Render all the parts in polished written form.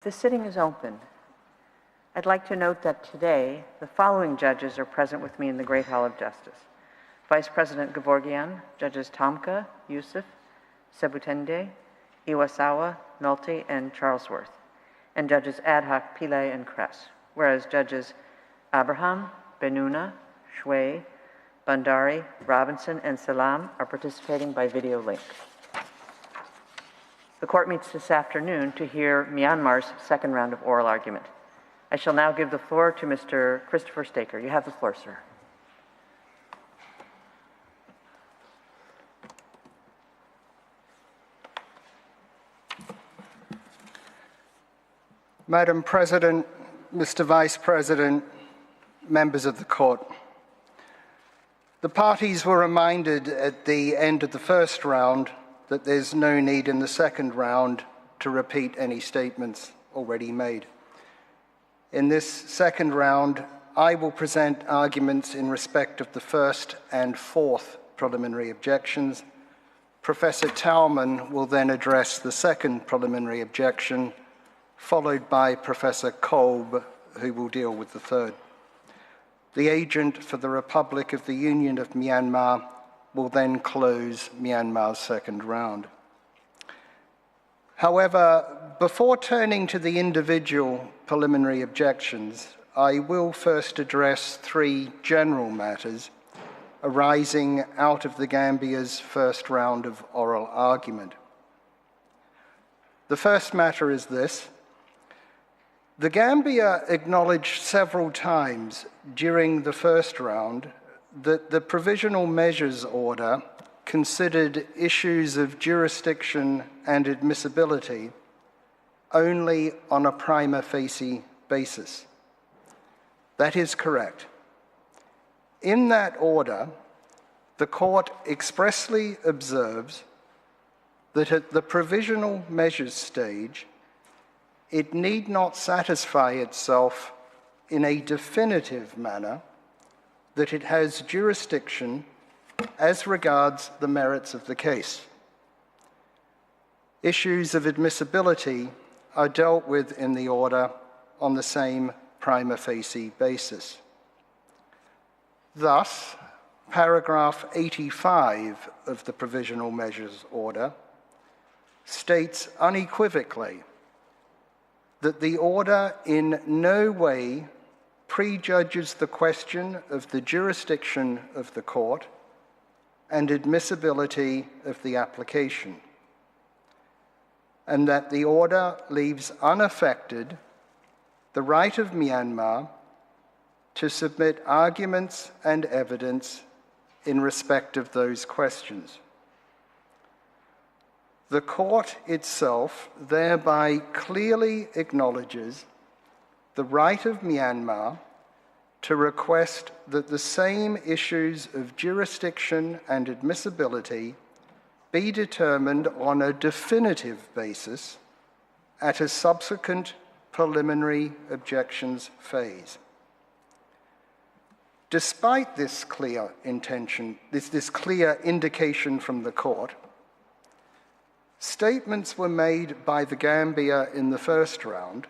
The sitting is open. I'd like to note that today, the following judges are present with me in the Great Hall of Justice. Vice President Gevorgyan, Judges Tomka, Yusuf, Sebutende, Iwasawa, Nolte, and Charlesworth, and Judges Ad hoc Pillay and Kress, whereas Judges Abraham, Benuna, Shui, Bandari, Robinson, and Salam are participating by video link. The court meets this afternoon to hear Myanmar's second round of oral argument. I shall now give the floor to Mr. Christopher Staker. You have the floor, sir. Madam President, Mr. Vice President, members of the court. The parties were reminded at the end of the first round that there's no need in the second round to repeat any statements already made. In this second round, I will present arguments in respect of the first and fourth preliminary objections. Professor Tauman will then address the second preliminary objection, followed by Professor Kolb, who will deal with the third. The agent for the Republic of the Union of Myanmar will then close Myanmar's second round. However, before turning to the individual preliminary objections, I will first address three general matters arising out of the Gambia's first round of oral argument. The first matter is this. The Gambia acknowledged several times during the first round that the Provisional Measures Order considered issues of jurisdiction and admissibility only on a prima facie basis. That is correct. In that order, the court expressly observes that at the provisional measures stage, it need not satisfy itself in a definitive manner that it has jurisdiction as regards the merits of the case. Issues of admissibility are dealt with in the order on the same prima facie basis. Thus, paragraph 85 of the Provisional Measures Order states unequivocally that the order in no way prejudges the question of the jurisdiction of the court and admissibility of the application, and that the order leaves unaffected the right of Myanmar to submit arguments and evidence in respect of those questions. The court itself thereby clearly acknowledges the right of Myanmar to request that the same issues of jurisdiction and admissibility be determined on a definitive basis at a subsequent preliminary objections phase. Despite this clear intention, this clear indication from the court, statements were made by the Gambia in the first round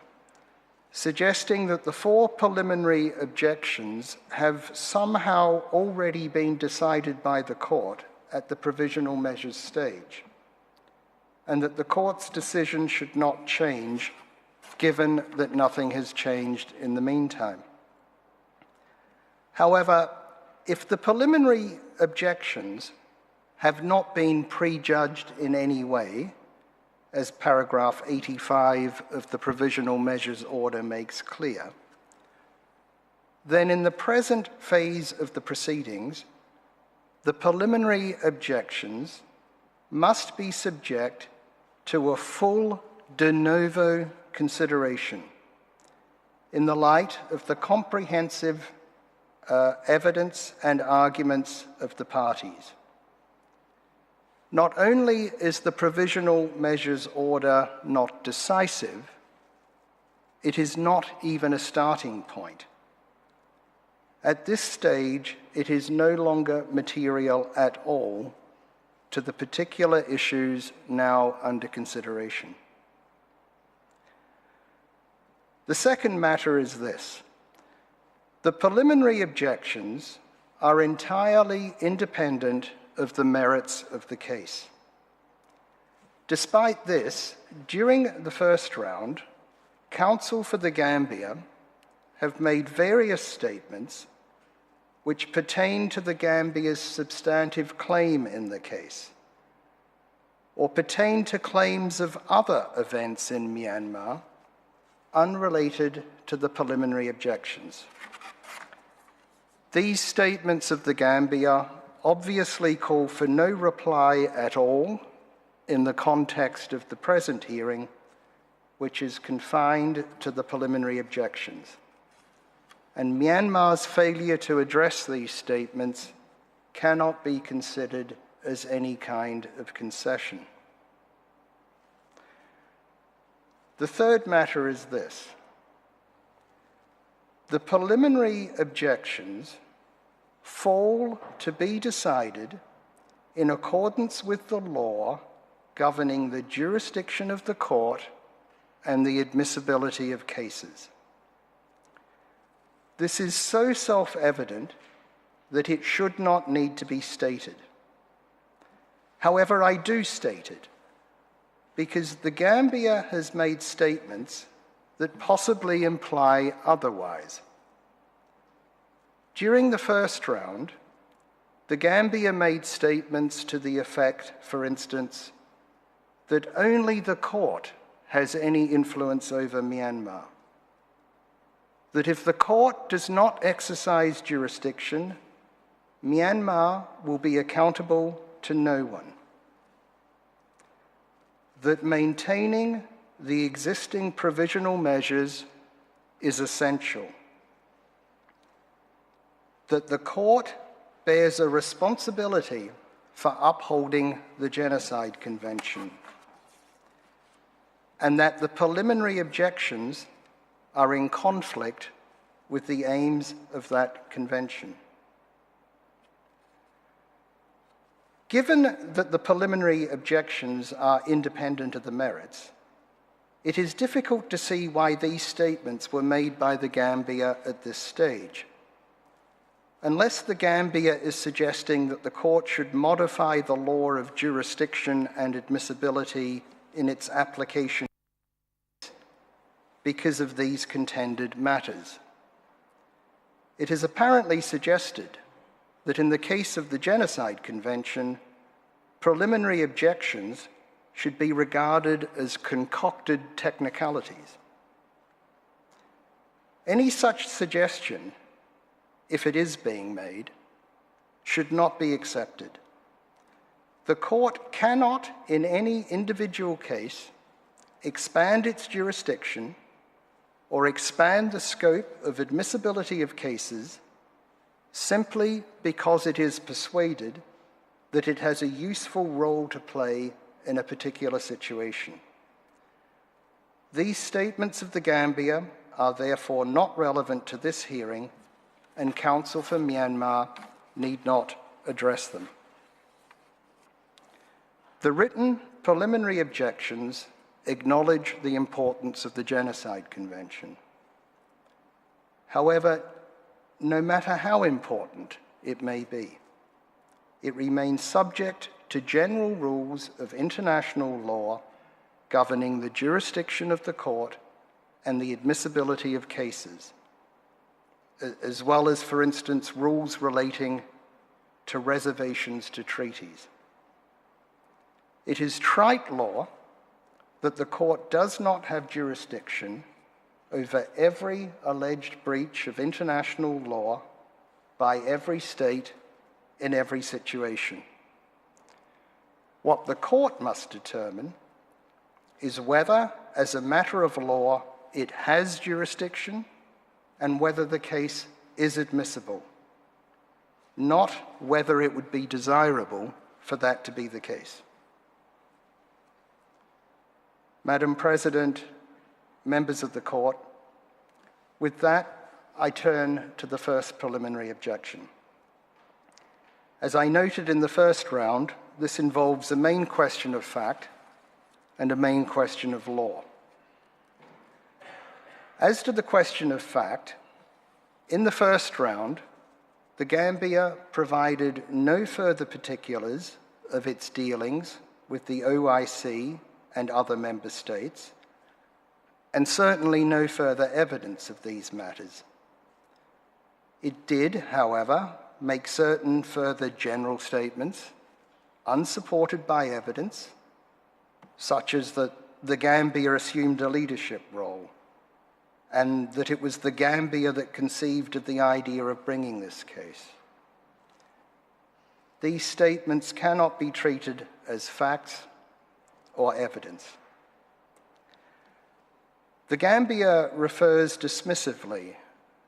suggesting that the four preliminary objections have somehow already been decided by the court at the provisional measures stage, and that the court's decision should not change, given that nothing has changed in the meantime. However, if the preliminary objections have not been prejudged in any way, as paragraph 85 of the Provisional Measures Order makes clear, then in the present phase of the proceedings, the preliminary objections must be subject to a full de novo consideration in the light of the comprehensive evidence and arguments of the parties. Not only is the Provisional Measures Order not decisive, it is not even a starting point. At this stage, it is no longer material at all to the particular issues now under consideration. The second matter is this. The preliminary objections are entirely independent of the merits of the case. Despite this, during the first round, counsel for the Gambia have made various statements which pertain to the Gambia's substantive claim in the case, or pertain to claims of other events in Myanmar unrelated to the preliminary objections. These statements of the Gambia obviously call for no reply at all in the context of the present hearing, which is confined to the preliminary objections. And Myanmar's failure to address these statements cannot be considered as any kind of concession. The third matter is this. The preliminary objections fall to be decided in accordance with the law governing the jurisdiction of the court and the admissibility of cases. This is so self-evident that it should not need to be stated. However, I do state it because the Gambia has made statements that possibly imply otherwise. During the first round, the Gambia made statements to the effect, for instance, that only the court has any influence over Myanmar, that if the court does not exercise jurisdiction, Myanmar will be accountable to no one, that maintaining the existing provisional measures is essential, that the court bears a responsibility for upholding the Genocide Convention, and that the preliminary objections are in conflict with the aims of that convention. Given that the preliminary objections are independent of the merits, it is difficult to see why these statements were made by the Gambia at this stage. Unless the Gambia is suggesting that the court should modify the law of jurisdiction and admissibility in its application because of these contended matters. It is apparently suggested that in the case of the Genocide Convention, preliminary objections should be regarded as concocted technicalities. Any such suggestion, if it is being made, should not be accepted. The court cannot, in any individual case, expand its jurisdiction or expand the scope of admissibility of cases simply because it is persuaded that it has a useful role to play in a particular situation. These statements of the Gambia are therefore not relevant to this hearing, and counsel for Myanmar need not address them. The written preliminary objections acknowledge the importance of the Genocide Convention. However, no matter how important it may be, it remains subject to general rules of international law governing the jurisdiction of the court and the admissibility of cases, as well as, for instance, rules relating to reservations to treaties. It is trite law that the court does not have jurisdiction over every alleged breach of international law by every state in every situation. What the court must determine is whether, as a matter of law, it has jurisdiction and whether the case is admissible, not whether it would be desirable for that to be the case. Madam President, members of the court, with that, I turn to the first preliminary objection. As I noted in the first round, this involves a main question of fact and a main question of law. As to the question of fact, in the first round, the Gambia provided no further particulars of its dealings with the OIC and other member states, and certainly no further evidence of these matters. It did, however, make certain further general statements, unsupported by evidence, such as that the Gambia assumed a leadership role, and that it was the Gambia that conceived of the idea of bringing this case. These statements cannot be treated as facts or evidence. The Gambia refers dismissively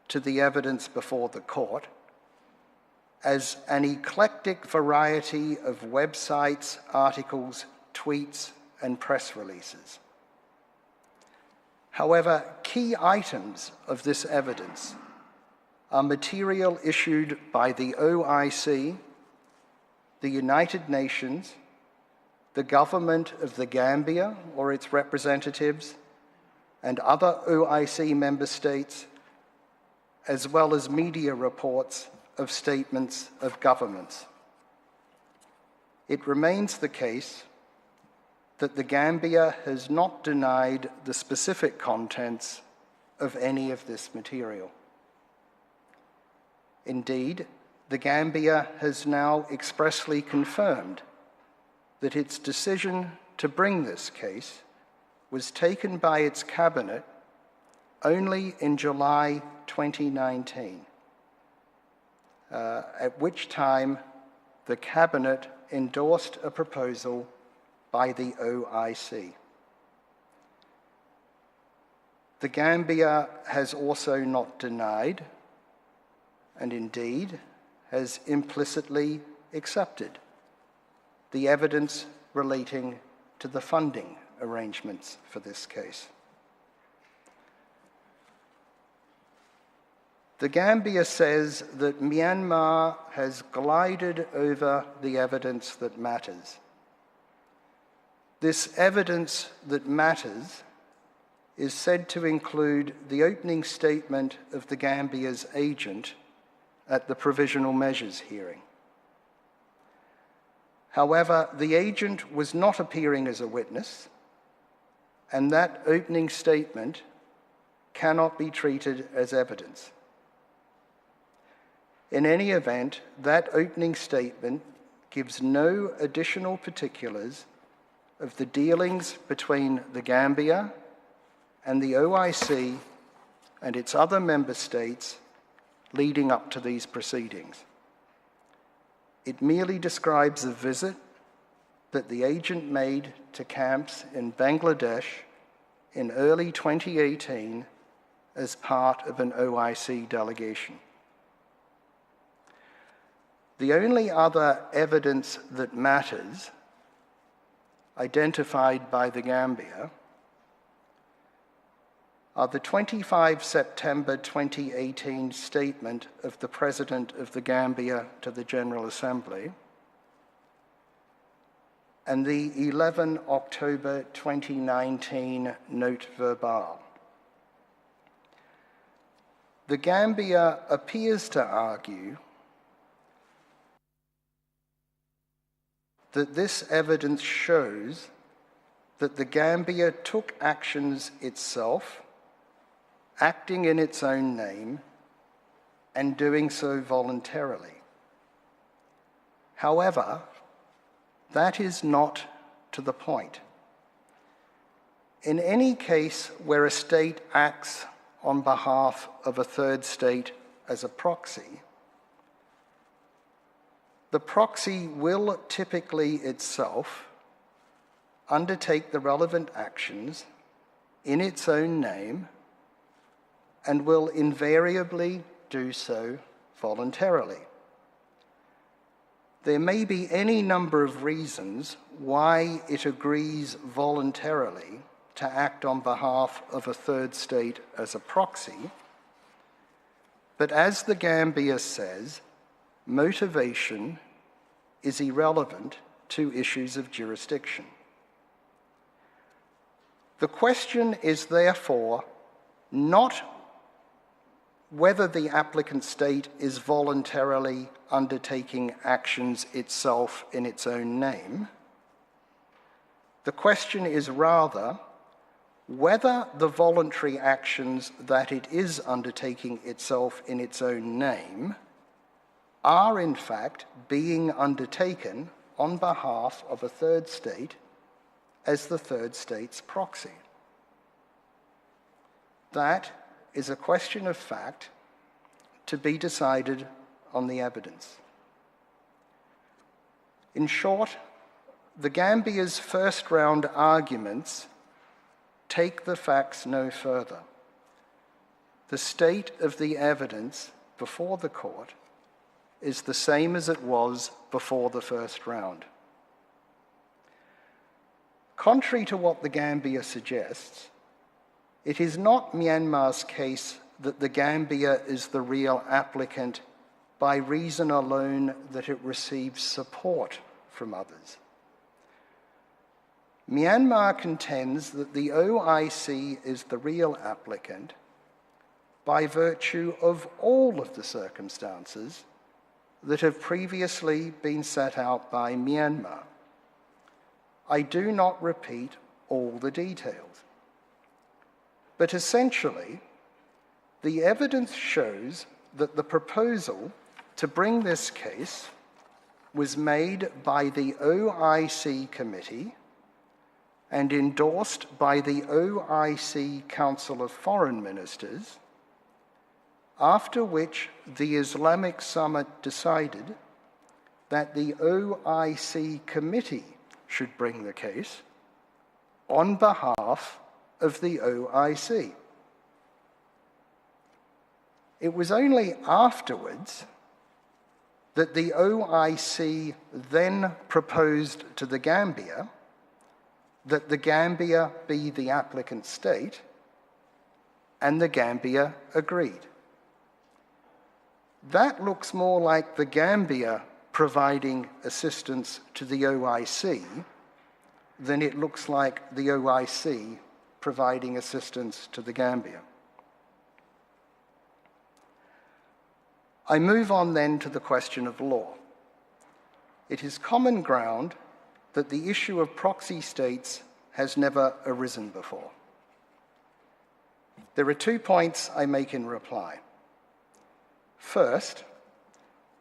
to the evidence before the court as an eclectic variety of websites, articles, tweets, and press releases. However, key items of this evidence are material issued by the OIC, the United Nations, the government of the Gambia or its representatives, and other OIC member states, as well as media reports of statements of governments. It remains the case that the Gambia has not denied the specific contents of any of this material. Indeed, the Gambia has now expressly confirmed that its decision to bring this case was taken by its cabinet only in July 2019, at which time the cabinet endorsed a proposal by the OIC. The Gambia has also not denied, and indeed has implicitly accepted, the evidence relating to the funding arrangements for this case. The Gambia says that Myanmar has glided over the evidence that matters. This evidence that matters is said to include the opening statement of the Gambia's agent at the Provisional Measures hearing. However, the agent was not appearing as a witness, and that opening statement cannot be treated as evidence. In any event, that opening statement gives no additional particulars of the dealings between the Gambia and the OIC and its other member states leading up to these proceedings. It merely describes a visit that the agent made to camps in Bangladesh in early 2018 as part of an OIC delegation. The only other evidence that matters, identified by the Gambia, are the 25 September 2018 statement of the President of the Gambia to the General Assembly and the 11 October 2019 note verbale. The Gambia appears to argue that this evidence shows that the Gambia took actions itself, acting in its own name, and doing so voluntarily. However, that is not to the point. In any case where a state acts on behalf of a third state as a proxy, the proxy will typically itself undertake the relevant actions in its own name and will invariably do so voluntarily. There may be any number of reasons why it agrees voluntarily to act on behalf of a third state as a proxy, but as the Gambia says, motivation is irrelevant to issues of jurisdiction. The question is therefore not whether the applicant state is voluntarily undertaking actions itself in its own name. The question is rather whether the voluntary actions that it is undertaking itself in its own name are in fact being undertaken on behalf of a third state as the third state's proxy. That is a question of fact to be decided on the evidence. In short, the Gambia's first round arguments take the facts no further. The state of the evidence before the court is the same as it was before the first round. Contrary to what the Gambia suggests, it is not Myanmar's case that the Gambia is the real applicant by reason alone that it receives support from others. Myanmar contends that the OIC is the real applicant by virtue of all of the circumstances that have previously been set out by Myanmar. I do not repeat all the details, but essentially, the evidence shows that the proposal to bring this case was made by the OIC committee and endorsed by the OIC Council of Foreign Ministers, after which the Islamic Summit decided that the OIC committee should bring the case on behalf of the OIC. It was only afterwards that the OIC then proposed to the Gambia that the Gambia be the applicant state, and the Gambia agreed. That looks more like the Gambia providing assistance to the OIC than it looks like the OIC providing assistance to the Gambia. I move on then to the question of law. It is common ground that the issue of proxy states has never arisen before. There are 2 points I make in reply. First,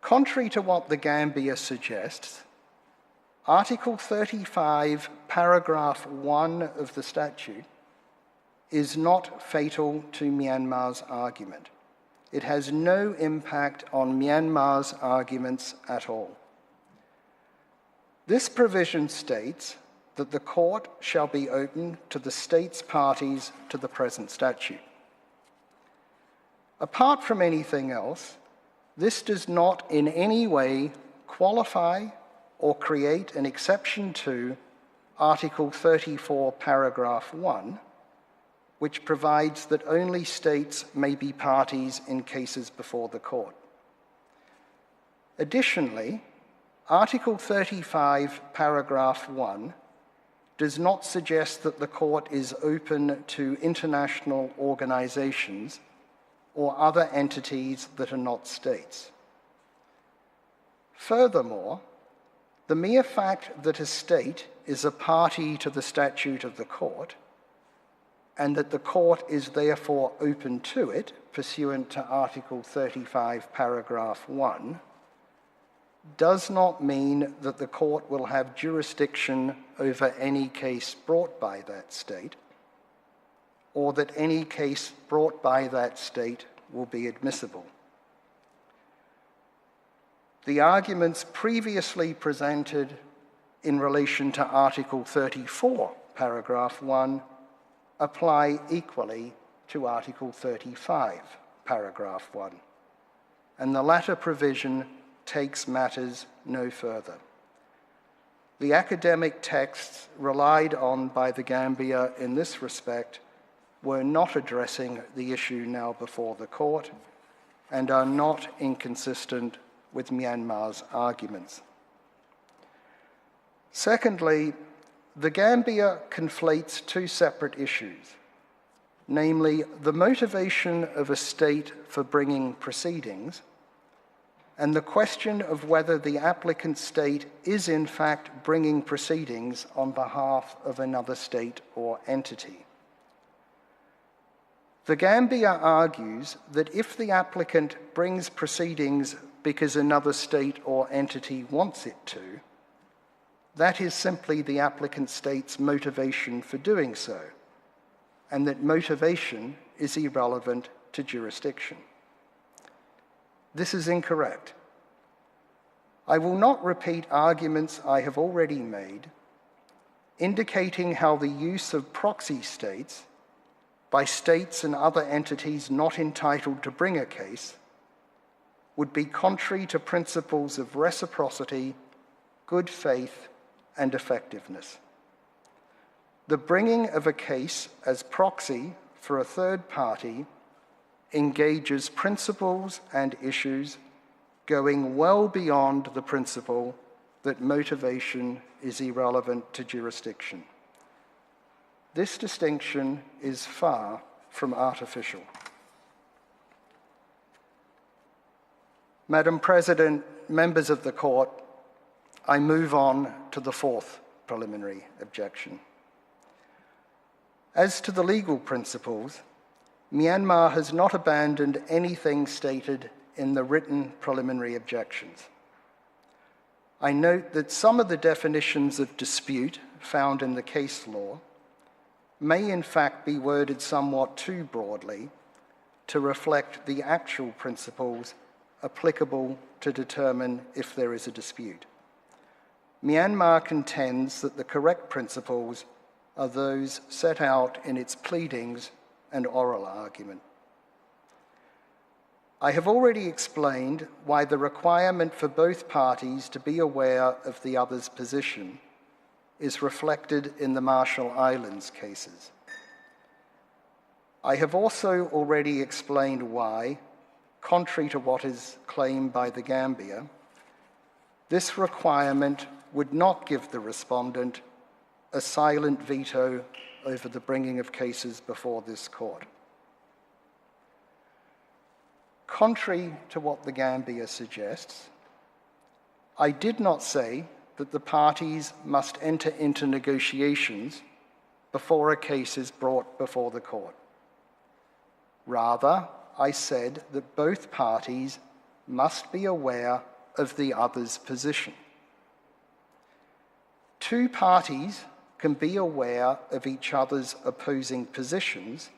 contrary to what the Gambia suggests, Article 35, paragraph 1 of the statute is not fatal to Myanmar's argument. It has no impact on Myanmar's arguments at all. This provision states that the court shall be open to the state's parties to the present statute. Apart from anything else, this does not in any way qualify or create an exception to Article 34, paragraph 1, which provides that only states may be parties in cases before the court. Additionally, Article 35, paragraph 1 does not suggest that the court is open to international organizations or other entities that are not states. Furthermore, the mere fact that a state is a party to the statute of the court and that the court is therefore open to it, pursuant to Article 35, paragraph 1, does not mean that the court will have jurisdiction over any case brought by that state, or that any case brought by that state will be admissible. The arguments previously presented in relation to Article 34, paragraph 1, apply equally to Article 35, paragraph 1, and the latter provision takes matters no further. The academic texts relied on by the Gambia in this respect were not addressing the issue now before the court and are not inconsistent with Myanmar's arguments. Secondly, the Gambia conflates 2 separate issues, namely the motivation of a state for bringing proceedings and the question of whether the applicant state is in fact bringing proceedings on behalf of another state or entity. The Gambia argues that if the applicant brings proceedings because another state or entity wants it to, that is simply the applicant state's motivation for doing so, and that motivation is irrelevant to jurisdiction. This is incorrect. I will not repeat arguments I have already made, indicating how the use of proxy states by states and other entities not entitled to bring a case would be contrary to principles of reciprocity, good faith, and effectiveness. The bringing of a case as proxy for a third party engages principles and issues going well beyond the principle that motivation is irrelevant to jurisdiction. This distinction is far from artificial. Madam President, members of the Court, I move on to the fourth preliminary objection. As to the legal principles, Myanmar has not abandoned anything stated in the written preliminary objections. I note that some of the definitions of dispute found in the case law may in fact be worded somewhat too broadly to reflect the actual principles applicable to determine if there is a dispute. Myanmar contends that the correct principles are those set out in its pleadings and oral argument. I have already explained why the requirement for both parties to be aware of the other's position is reflected in the Marshall Islands cases. I have also already explained why, contrary to what is claimed by the Gambia, this requirement would not give the respondent a silent veto over the bringing of cases before this court. Contrary to what the Gambia suggests, I did not say that the parties must enter into negotiations before a case is brought before the court. Rather, I said that both parties must be aware of the other's position. Two parties can be aware of each other's opposing positions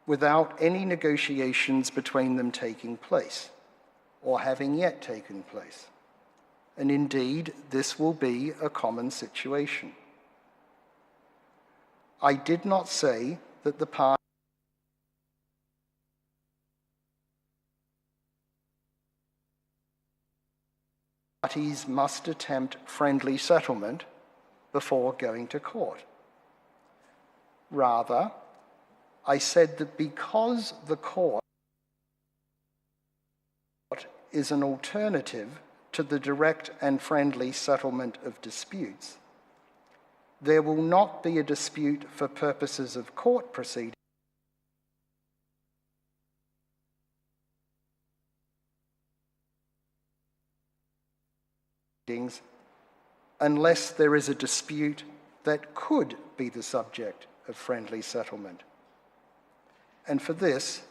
without any negotiations between them taking place or having yet taken place. And indeed, this will be a common situation. I did not say that the parties must attempt friendly settlement before going to court. Rather, I said that because the court is an alternative to the direct and friendly settlement of disputes, there will not be a dispute for purposes of court proceedings unless there is a dispute that could be the subject of friendly settlement. And for this,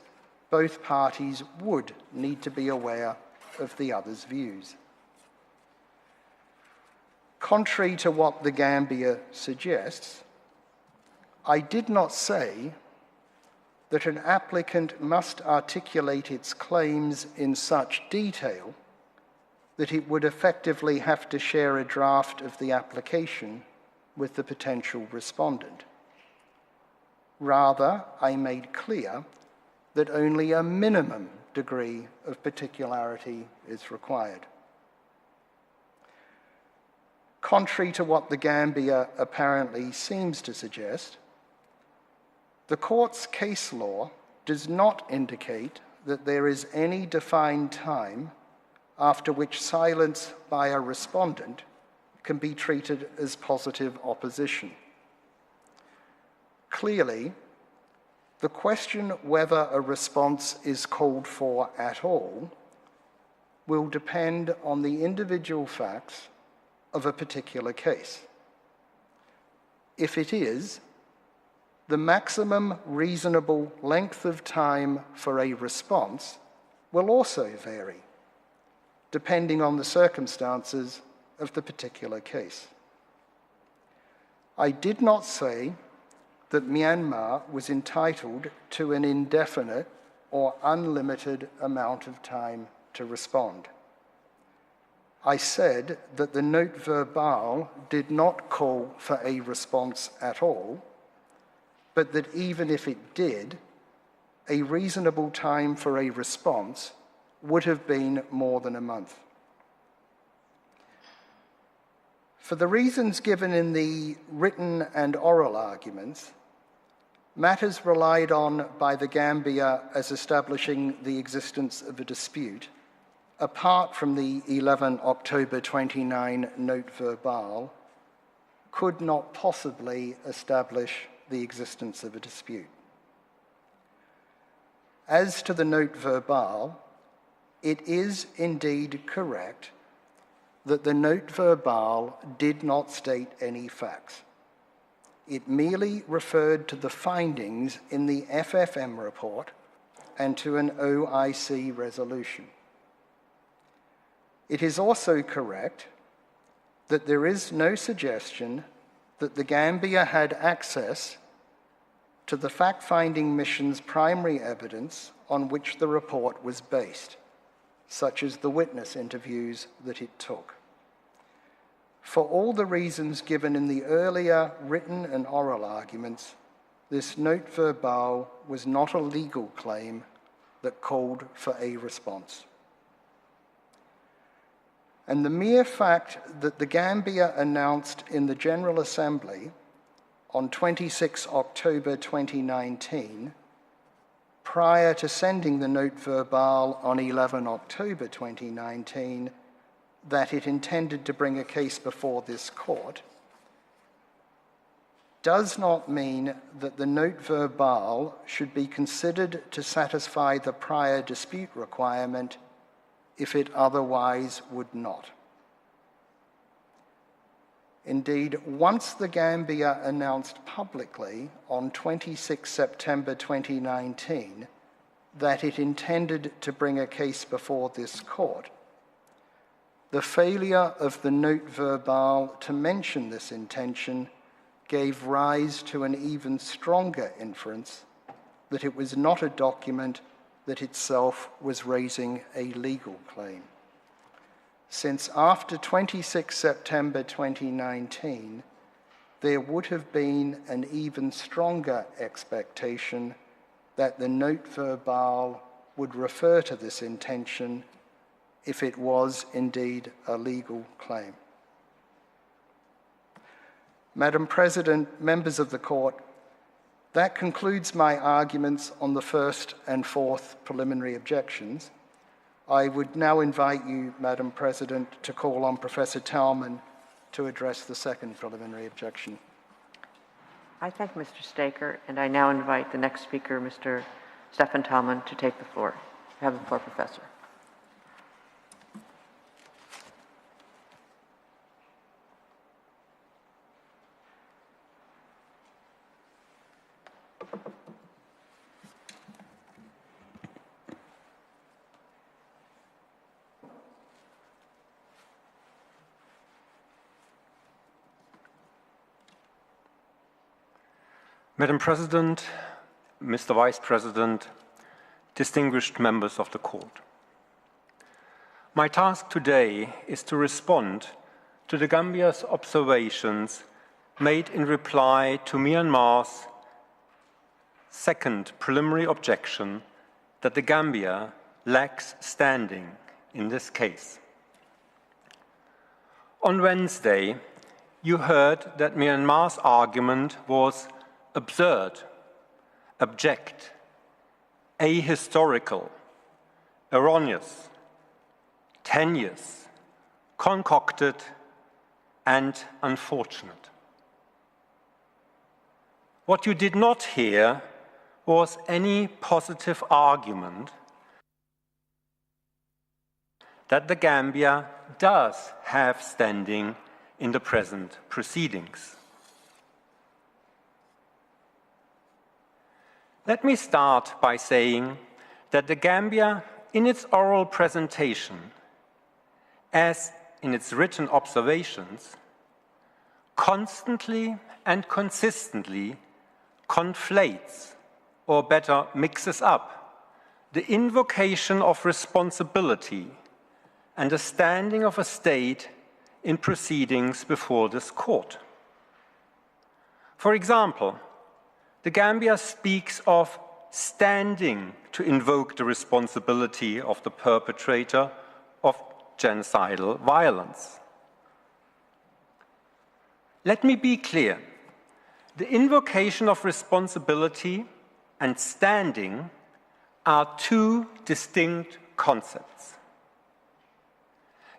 both parties would need to be aware of the other's views. Contrary to what the Gambia suggests, I did not say that an applicant must articulate its claims in such detail that it would effectively have to share a draft of the application with the potential respondent. Rather, I made clear that only a minimum degree of particularity is required. Contrary to what the Gambia apparently seems to suggest, the court's case law does not indicate that there is any defined time after which silence by a respondent can be treated as positive opposition. Clearly, the question whether a response is called for at all will depend on the individual facts of a particular case. If it is, the maximum reasonable length of time for a response will also vary, depending on the circumstances of the particular case. I did not say that Myanmar was entitled to an indefinite or unlimited amount of time to respond. I said that the note verbale did not call for a response at all, but that even if it did, a reasonable time for a response would have been more than a month. For the reasons given in the written and oral arguments, matters relied on by the Gambia as establishing the existence of a dispute, apart from the 11 October 29 note verbale, could not possibly establish the existence of a dispute. As to the note verbale, it is indeed correct that the note verbale did not state any facts. It merely referred to the findings in the FFM report and to an OIC resolution. It is also correct that there is no suggestion that the Gambia had access to the fact-finding mission's primary evidence on which the report was based, such as the witness interviews that it took. For all the reasons given in the earlier written and oral arguments, this note verbale was not a legal claim that called for a response. And the mere fact that the Gambia announced in the General Assembly on 26 October 2019, prior to sending the note verbale on 11 October 2019, that it intended to bring a case before this court, does not mean that the note verbale should be considered to satisfy the prior dispute requirement if it otherwise would not. Indeed, once the Gambia announced publicly on 26 September 2019 that it intended to bring a case before this court, the failure of the note verbale to mention this intention gave rise to an even stronger inference that it was not a document that itself was raising a legal claim. Since after 26 September 2019, there would have been an even stronger expectation that the note verbale would refer to this intention if it was indeed a legal claim. Madam President, members of the Court, that concludes my arguments on the first and fourth preliminary objections. I would now invite you, Madam President, to call on Professor Talman to address the second preliminary objection. I thank Mr. Staker, and I now invite the next speaker, Mr. Stephen Talman, to take the floor. You have the floor, Professor. Madam President, Mr. Vice President, distinguished members of the Court. My task today is to respond to the Gambia's observations made in reply to Myanmar's second preliminary objection that the Gambia lacks standing in this case. On Wednesday, you heard that Myanmar's argument was absurd, abject, ahistorical, erroneous, tenuous, concocted, and unfortunate. What you did not hear was any positive argument that the Gambia does have standing in the present proceedings. Let me start by saying that the Gambia, in its oral presentation, as in its written observations, constantly and consistently conflates, or better mixes up, the invocation of responsibility and the standing of a state in proceedings before this court. For example, the Gambia speaks of standing to invoke the responsibility of the perpetrator of genocidal violence. Let me be clear. The invocation of responsibility and standing are two distinct concepts.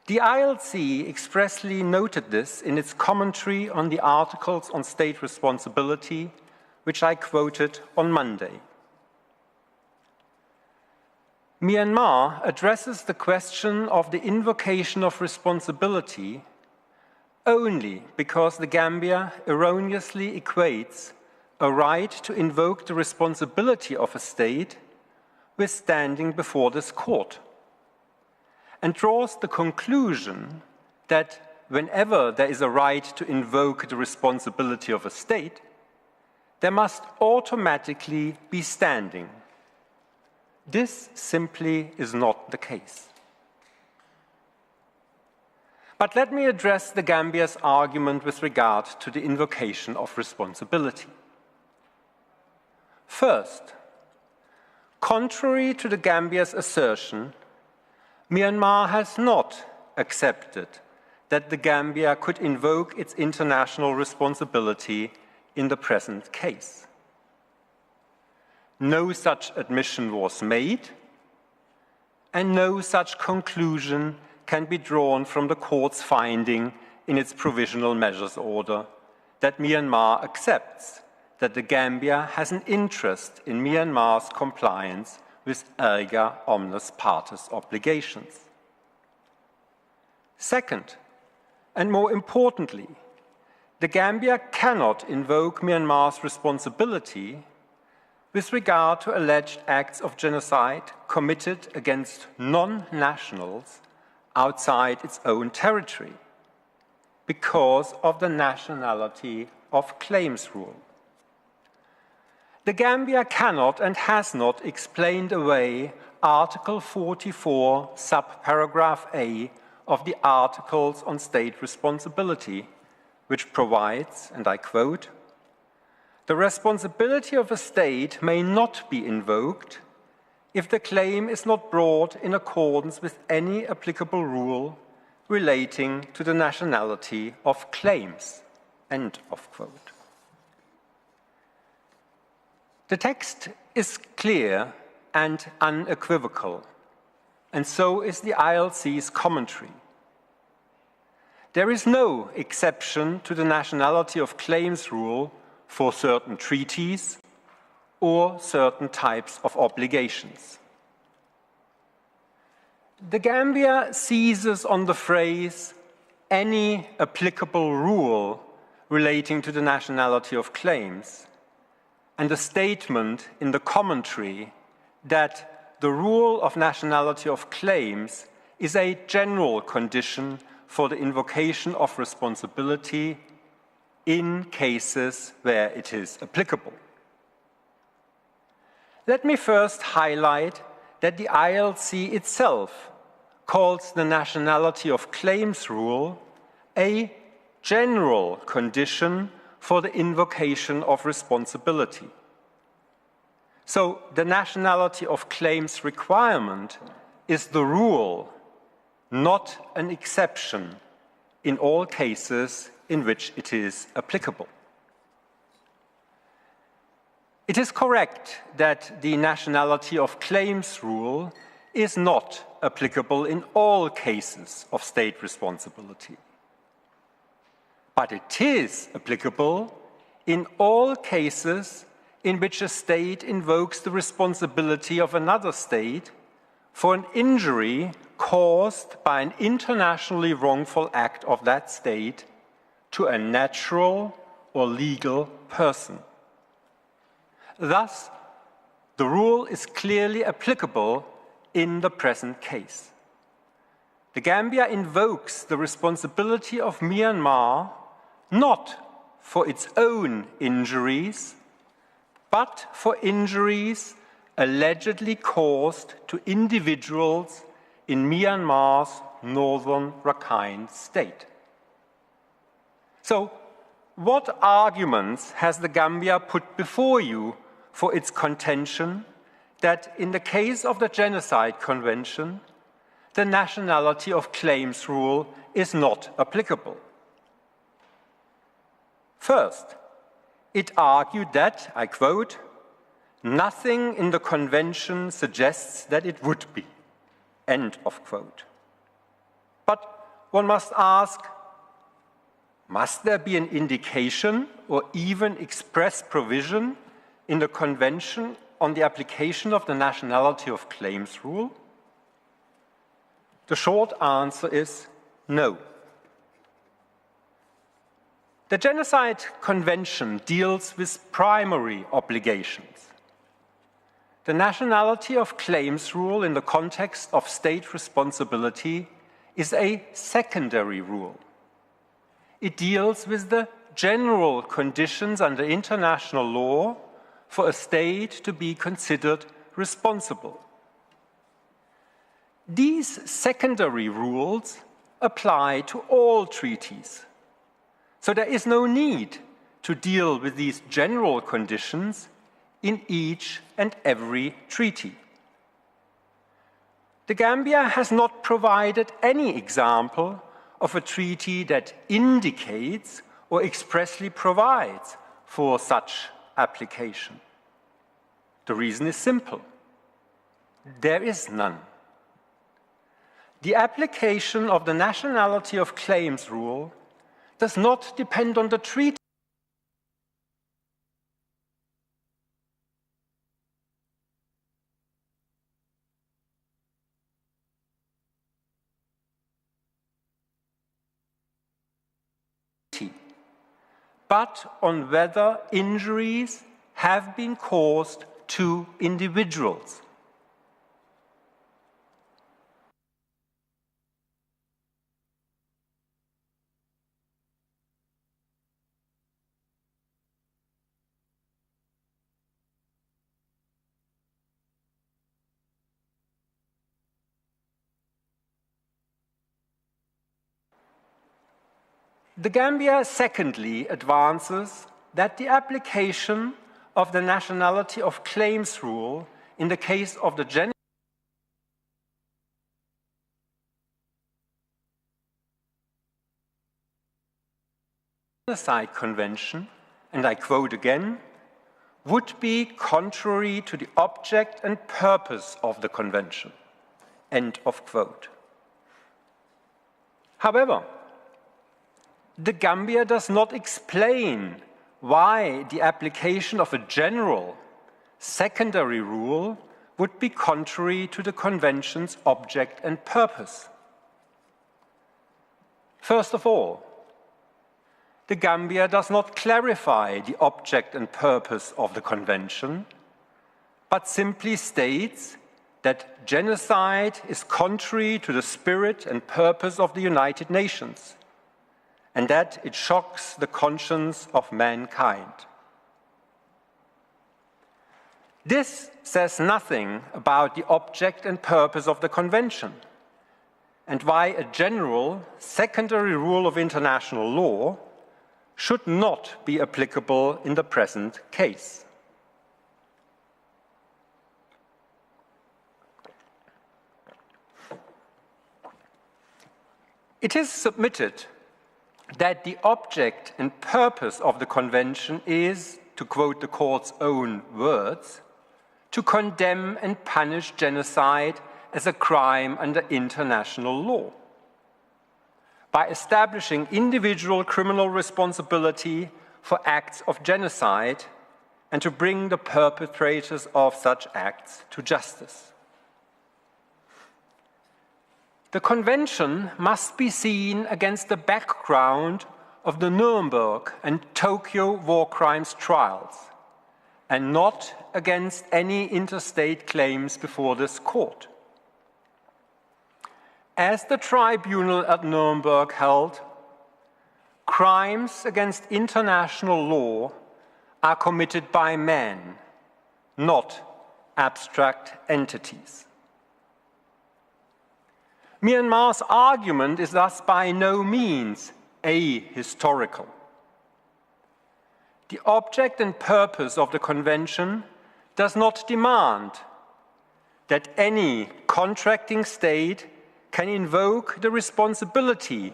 The ILC expressly noted this in its commentary on the Articles on State Responsibility, which I quoted on Monday. Myanmar addresses the question of the invocation of responsibility only because the Gambia erroneously equates a right to invoke the responsibility of a state with standing before this court, and draws the conclusion that whenever there is a right to invoke the responsibility of a state, there must automatically be standing. This simply is not the case. But let me address the Gambia's argument with regard to the invocation of responsibility. First, contrary to the Gambia's assertion, Myanmar has not accepted that the Gambia could invoke its international responsibility in the present case. No such admission was made, and no such conclusion can be drawn from the court's finding in its provisional measures order that Myanmar accepts that the Gambia has an interest in Myanmar's compliance with erga omnes partes obligations. Second, and more importantly, the Gambia cannot invoke Myanmar's responsibility with regard to alleged acts of genocide committed against non-nationals outside its own territory because of the nationality of claims rule. The Gambia cannot and has not explained away Article 44, subparagraph A of the Articles on State Responsibility, which provides, and I quote, "The responsibility of a state may not be invoked if the claim is not brought in accordance with any applicable rule relating to the nationality of claims." End of quote. The text is clear and unequivocal, and so is the ILC's commentary. There is no exception to the nationality of claims rule for certain treaties or certain types of obligations. The Gambia seizes on the phrase "any applicable rule relating to the nationality of claims" and a statement in the commentary that the rule of nationality of claims is a general condition for the invocation of responsibility in cases where it is applicable. Let me first highlight that the ILC itself calls the nationality of claims rule a general condition for the invocation of responsibility. So the nationality of claims requirement is the rule, not an exception in all cases in which it is applicable. It is correct that the nationality of claims rule is not applicable in all cases of state responsibility. But it is applicable in all cases in which a state invokes the responsibility of another state for an injury caused by an internationally wrongful act of that state to a natural or legal person. Thus, the rule is clearly applicable in the present case. The Gambia invokes the responsibility of Myanmar not for its own injuries, but for injuries allegedly caused to individuals in Myanmar's northern Rakhine state. So, what arguments has the Gambia put before you for its contention that in the case of the Genocide Convention, the nationality of claims rule is not applicable? First, it argued that, I quote, "Nothing in the convention suggests that it would be," end of quote. But one must ask, must there be an indication or even express provision in the convention on the application of the nationality of claims rule? The short answer is no. The Genocide Convention deals with primary obligations. The nationality of claims rule in the context of state responsibility is a secondary rule. It deals with the general conditions under international law for a state to be considered responsible. These secondary rules apply to all treaties. So there is no need to deal with these general conditions in each and every treaty. The Gambia has not provided any example of a treaty that indicates or expressly provides for such application. The reason is simple. There is none. The application of the nationality of claims rule does not depend on the treaty but on whether injuries have been caused to individuals. The Gambia, secondly, advances that the application of the nationality of claims rule in the case of the Genocide Convention, and I quote again, would be contrary to the object and purpose of the convention, end of quote. However, the Gambia does not explain why the application of a general secondary rule would be contrary to the Convention's object and purpose. First of all, the Gambia does not clarify the object and purpose of the Convention, but simply states that genocide is contrary to the spirit and purpose of the United Nations, and that it shocks the conscience of mankind. This says nothing about the object and purpose of the Convention, and why a general secondary rule of international law should not be applicable in the present case. It is submitted that the object and purpose of the Convention is, to quote the Court's own words, to condemn and punish genocide as a crime under international law. By establishing individual criminal responsibility for acts of genocide, and to bring the perpetrators of such acts to justice. The Convention must be seen against the background of the Nuremberg and Tokyo war crimes trials, and not against any interstate claims before this court. As the tribunal at Nuremberg held, crimes against international law are committed by men, not abstract entities. Myanmar's argument is thus by no means ahistorical. The object and purpose of the Convention does not demand that any contracting state can invoke the responsibility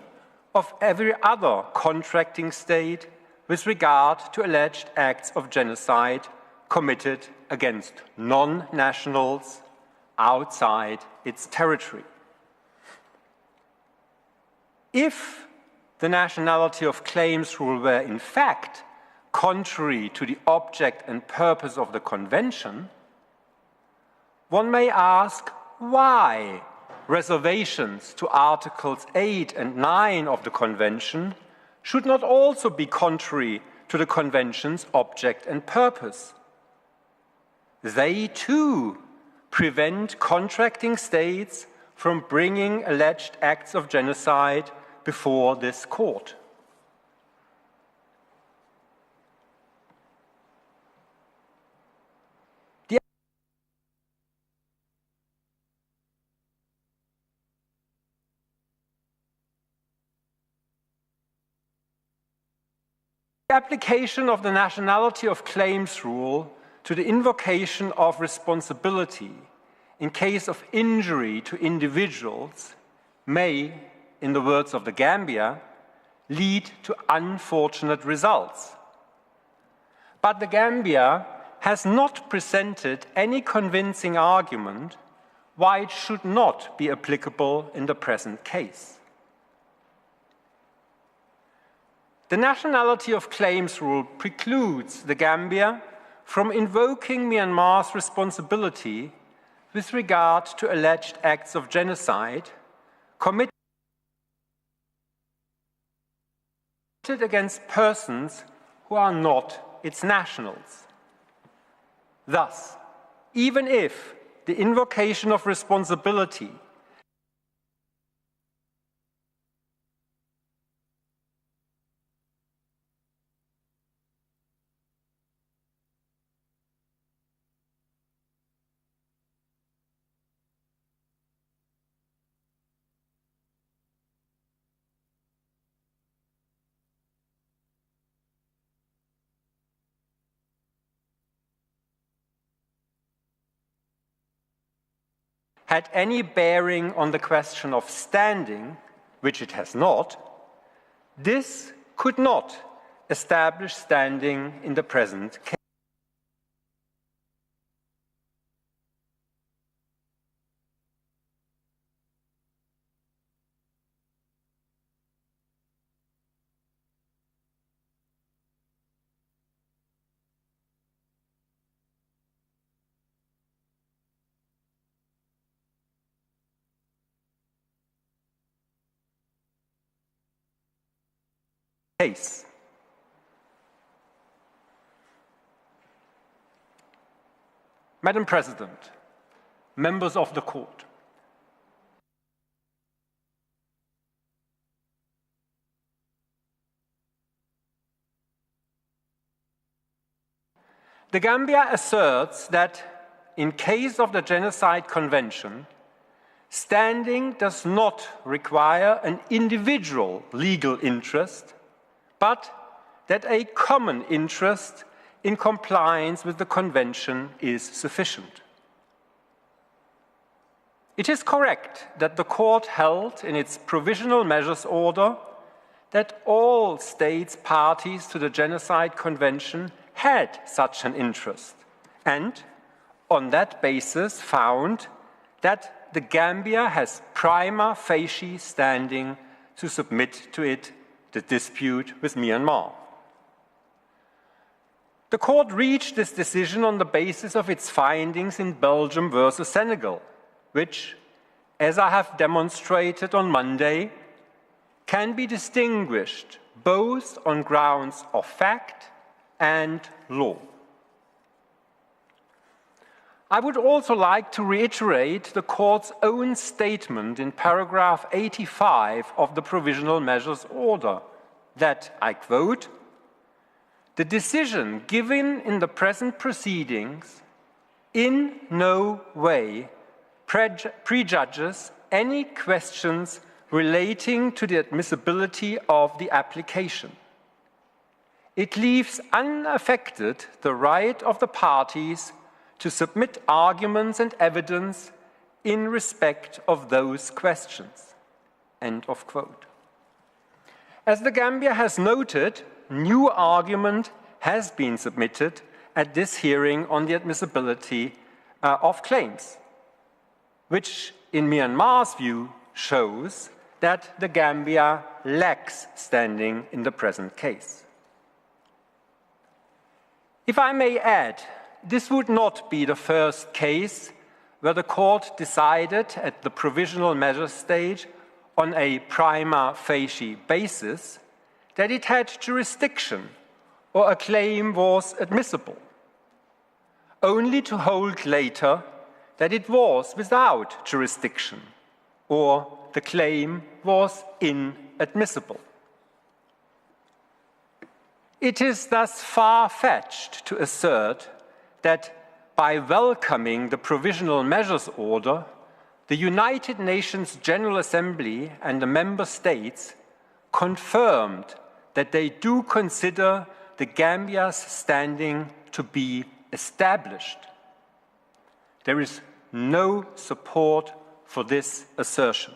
of every other contracting state with regard to alleged acts of genocide committed against non-nationals outside its territory. If the nationality of claims rule were in fact contrary to the object and purpose of the Convention, one may ask why reservations to Articles 8 and 9 of the Convention should not also be contrary to the Convention's object and purpose. They too prevent contracting states from bringing alleged acts of genocide before this court. The application of the nationality of claims rule to the invocation of responsibility in case of injury to individuals may, in the words of the Gambia, lead to unfortunate results. But the Gambia has not presented any convincing argument why it should not be applicable in the present case. The nationality of claims rule precludes the Gambia from invoking Myanmar's responsibility with regard to alleged acts of genocide committed against persons who are not its nationals. Thus, even if the invocation of responsibility had any bearing on the question of standing, which it has not, this could not establish standing in the present case. Madam President, members of the court, the Gambia asserts that in case of the Genocide Convention, standing does not require an individual legal interest, but that a common interest in compliance with the Convention is sufficient. It is correct that the court held in its Provisional Measures Order that all states parties to the Genocide Convention had such an interest, and on that basis found that the Gambia has prima facie standing to submit to it the dispute with Myanmar. The court reached this decision on the basis of its findings in Belgium versus Senegal, which, as I have demonstrated on Monday, can be distinguished both on grounds of fact and law. I would also like to reiterate the court's own statement in paragraph 85 of the Provisional Measures Order that, I quote, "The decision given in the present proceedings in no way prejudges any questions relating to the admissibility of the application. It leaves unaffected the right of the parties to submit arguments and evidence in respect of those questions." End of quote. As the Gambia has noted, new argument has been submitted at this hearing on the admissibility of claims, which in Myanmar's view shows that the Gambia lacks standing in the present case. If I may add, this would not be the first case where the court decided at the provisional measure stage on a prima facie basis that it had jurisdiction or a claim was admissible, only to hold later that it was without jurisdiction or the claim was inadmissible. It is thus far-fetched to assert that by welcoming the Provisional Measures Order, the United Nations General Assembly and the member states confirmed that they do consider the Gambia's standing to be established. There is no support for this assertion.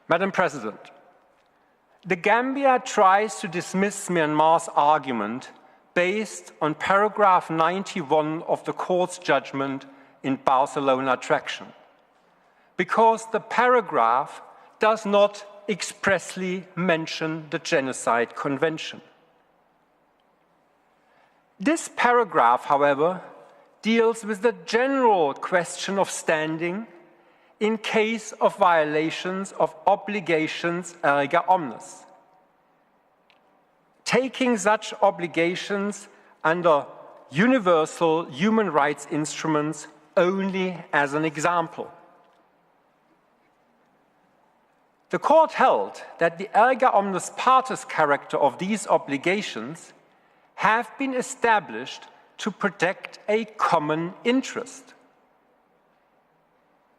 Madam President, the Gambia tries to dismiss Myanmar's argument based on paragraph 91 of the court's judgment in Barcelona Traction, because the paragraph does not expressly mention the Genocide Convention. This paragraph, however, deals with the general question of standing in case of violations of obligations erga omnes, taking such obligations under universal human rights instruments only as an example. The court held that the erga omnes partes character of these obligations have been established to protect a common interest.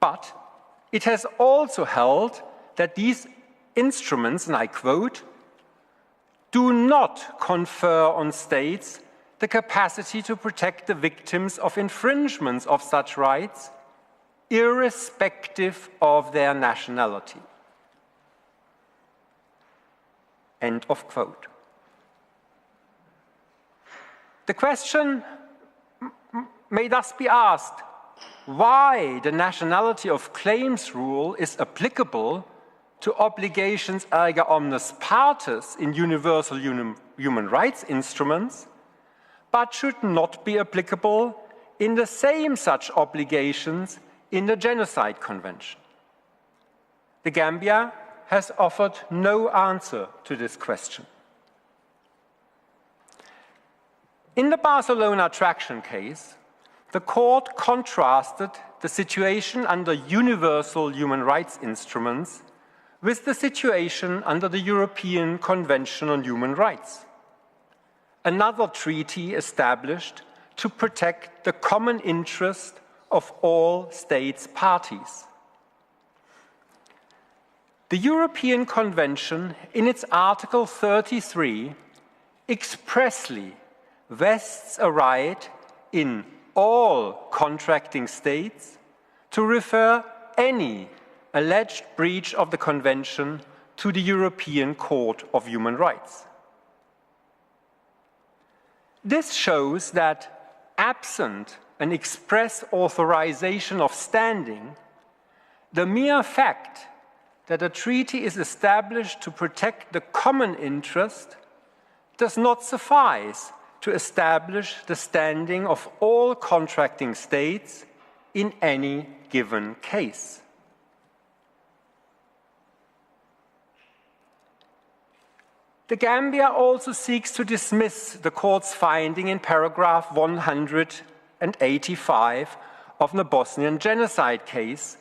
But it has also held that these instruments, and I quote, "do not confer on states the capacity to protect the victims of infringements of such rights, irrespective of their nationality." End of quote. The question may thus be asked, why the nationality of claims rule is applicable to obligations erga omnes partes in universal human rights instruments, but should not be applicable in the same such obligations in the Genocide Convention. The Gambia has offered no answer to this question. In the Barcelona Traction case, the court contrasted the situation under universal human rights instruments with the situation under the European Convention on Human Rights, another treaty established to protect the common interest of all states parties. The European Convention, in its Article 33, expressly vests a right in all contracting states to refer any alleged breach of the Convention to the European Court of Human Rights. This shows that, absent an express authorization of standing, the mere fact that a treaty is established to protect the common interest does not suffice to establish the standing of all contracting states in any given case. The Gambia also seeks to dismiss the court's finding in paragraph 185 of the Bosnian genocide case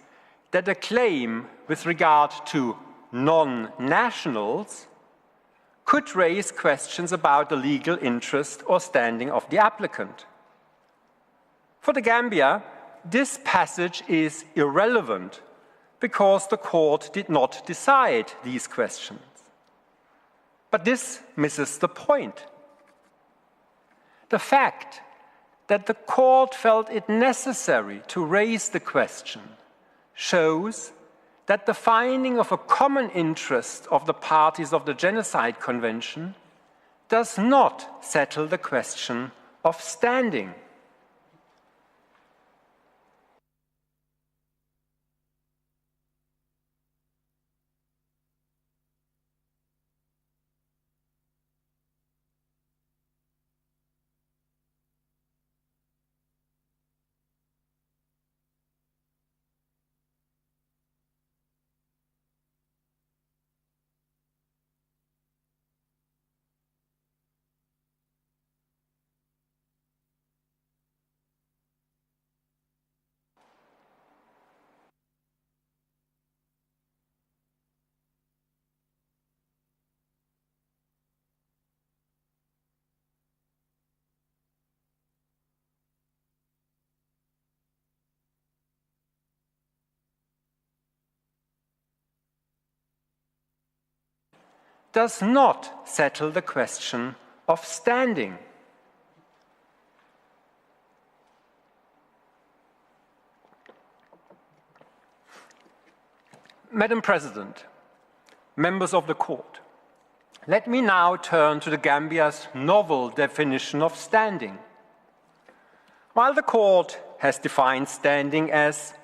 that a claim with regard to non-nationals could raise questions about the legal interest or standing of the applicant. For the Gambia, this passage is irrelevant because the court did not decide these questions. But this misses the point. The fact that the court felt it necessary to raise the question shows that the finding of a common interest of the parties of the Genocide Convention does not settle the question of standing. Does not settle the question of standing. Madam President, members of the court, let me now turn to the Gambia's novel definition of standing. While the court has defined standing as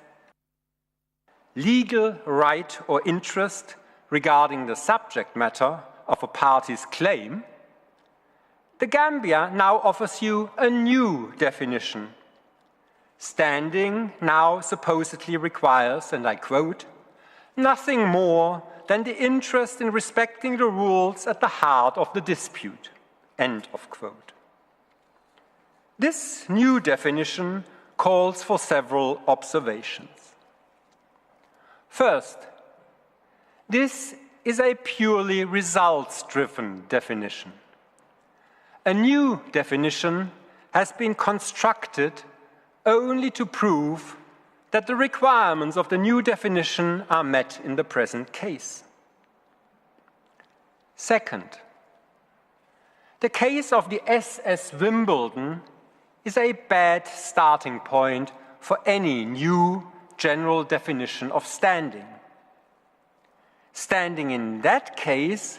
legal right or interest regarding the subject matter of a party's claim, the Gambia now offers you a new definition. Standing now supposedly requires, and I quote, nothing more than the interest in respecting the rules at the heart of the dispute, end of quote. This new definition calls for several observations. First, this is a purely results-driven definition. A new definition has been constructed only to prove that the requirements of the new definition are met in the present case. Second, the case of the SS Wimbledon is a bad starting point for any new general definition of standing. Standing in that case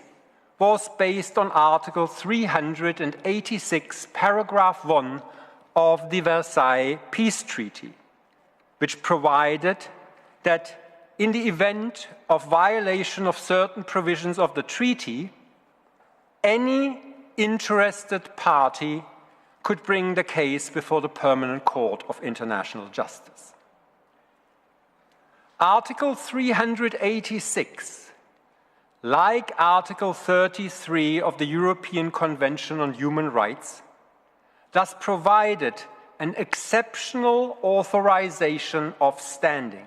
was based on Article 386, paragraph 1 of the Versailles Peace Treaty, which provided that in the event of violation of certain provisions of the treaty, any interested party could bring the case before the Permanent Court of International Justice. Article 386, like Article 33 of the European Convention on Human Rights, thus provided an exceptional authorization of standing.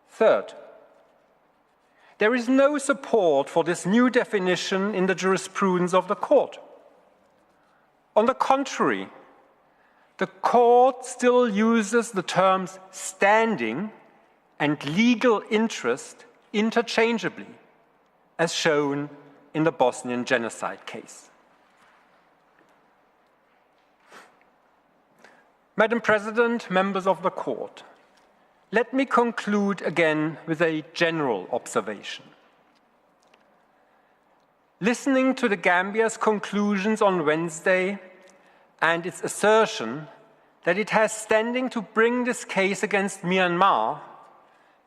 Third, there is no support for this new definition in the jurisprudence of the court. On the contrary, the court still uses the terms standing and legal interest interchangeably, as shown in the Bosnian genocide case. Madam President, members of the court, let me conclude again with a general observation. Listening to the Gambia's conclusions on Wednesday and its assertion that it has standing to bring this case against Myanmar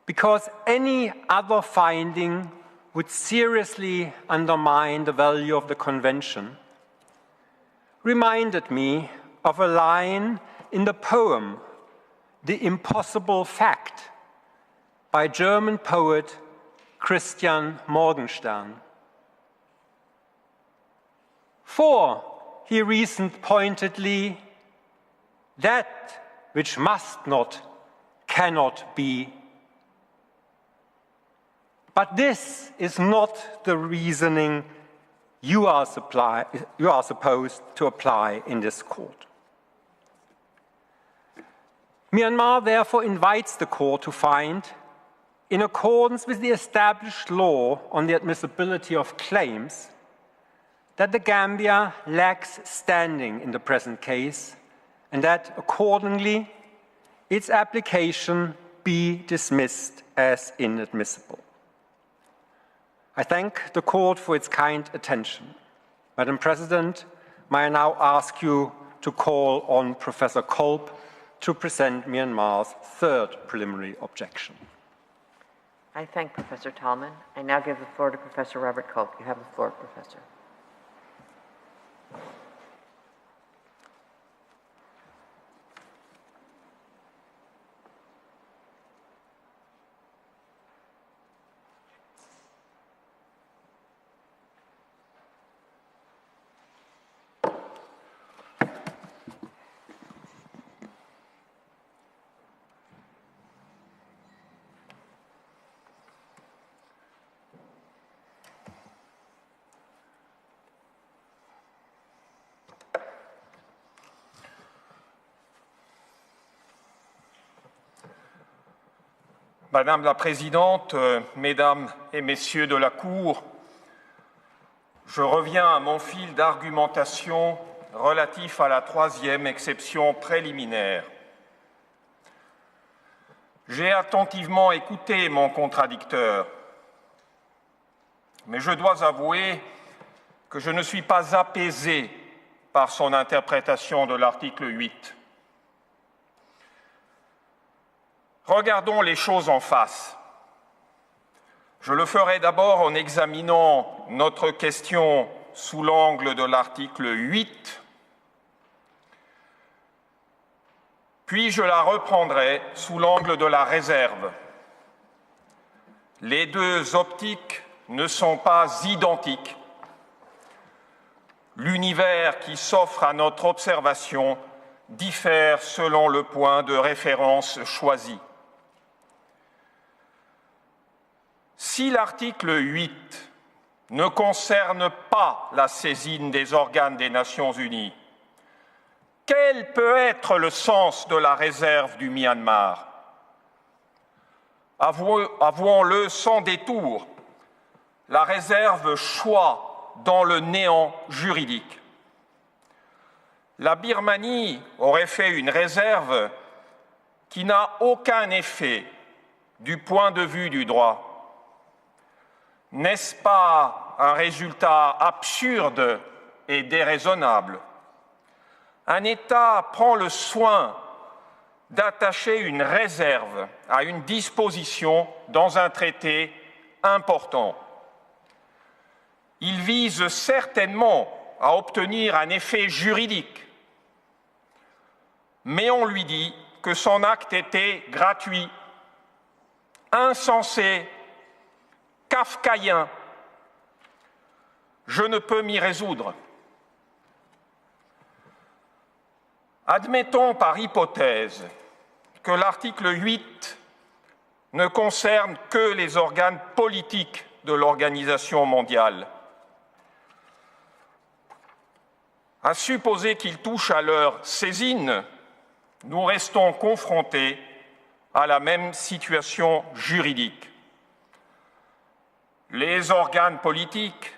because any other finding would seriously undermine the value of the Convention reminded me of a line in the poem The Impossible Fact by German poet Christian Morgenstern. For, he reasoned pointedly, that which must not, cannot be. But this is not the reasoning you are supposed to apply in this court. Myanmar therefore invites the court to find, in accordance with the established law on the admissibility of claims, that the Gambia lacks standing in the present case and that, accordingly, its application be dismissed as inadmissible. I thank the court for its kind attention. Madam President, may I now ask you to call on Professor Kolb to present Myanmar's third preliminary objection. I thank Professor Tallman. I now give the floor to Professor Robert Kolb. You have the floor, Professor. Madame la Présidente, Mesdames et Messieurs de la Cour, je reviens à mon fil d'argumentation relatif à la troisième exception préliminaire. J'ai attentivement écouté mon contradicteur, mais je dois avouer que je ne suis pas apaisé par son interprétation de l'article 8. Regardons les choses en face. Je le ferai d'abord en examinant notre question sous l'angle de l'article 8, puis je la reprendrai sous l'angle de la réserve. Les deux optiques ne sont pas identiques. L'univers qui s'offre à notre observation diffère selon le point de référence choisi. Si l'article 8 ne concerne pas la saisine des organes des Nations Unies, quel peut être le sens de la réserve du Myanmar? Avouons-le sans détour, la réserve choit dans le néant juridique. La Birmanie aurait fait une réserve qui n'a aucun effet du point de vue du droit. N'est-ce pas un résultat absurde et déraisonnable? Un État prend le soin d'attacher une réserve à une disposition dans un traité important. Il vise certainement à obtenir un effet juridique, mais on lui dit que son acte était gratuit, insensé, kafkaïen. Je ne peux m'y résoudre. Admettons par hypothèse que l'article 8 ne concerne que les organes politiques de l'Organisation mondiale. À supposer qu'il touche à leur saisine, nous restons confrontés à la même situation juridique. Les organes politiques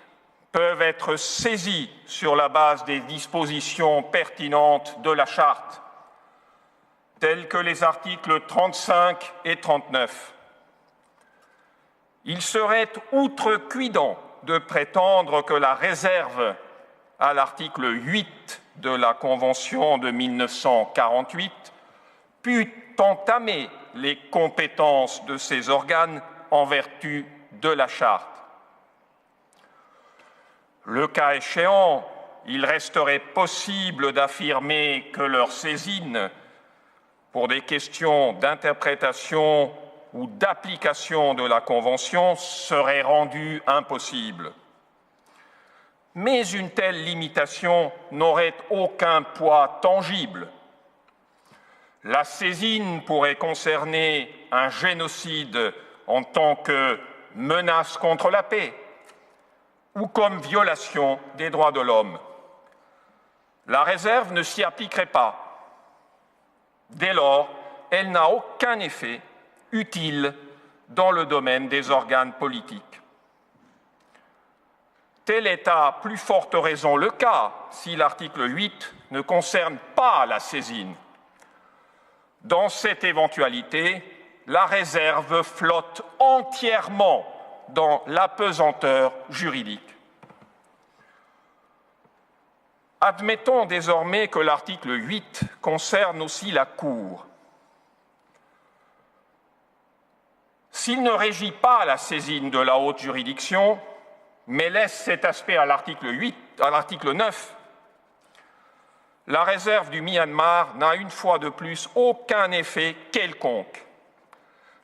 peuvent être saisis sur la base des dispositions pertinentes de la Charte, telles que les articles 35 et 39. Il serait outrecuidant de prétendre que la réserve à l'article 8 de la Convention de 1948 put entamer les compétences de ces organes en vertu de la Charte. Le cas échéant, il resterait possible d'affirmer que leur saisine pour des questions d'interprétation ou d'application de la Convention serait rendue impossible. Mais une telle limitation n'aurait aucun poids tangible. La saisine pourrait concerner un génocide en tant que menace contre la paix ou comme violation des droits de l'homme. La réserve ne s'y appliquerait pas. Dès lors, elle n'a aucun effet utile dans le domaine des organes politiques. Tel est à plus forte raison le cas si l'article 8 ne concerne pas la saisine. Dans cette éventualité, la réserve flotte entièrement dans l'apesanteur juridique. Admettons désormais que l'article 8 concerne aussi la Cour. S'il ne régit pas la saisine de la haute juridiction, mais laisse cet aspect à l'article 9, la réserve du Myanmar n'a une fois de plus aucun effet quelconque.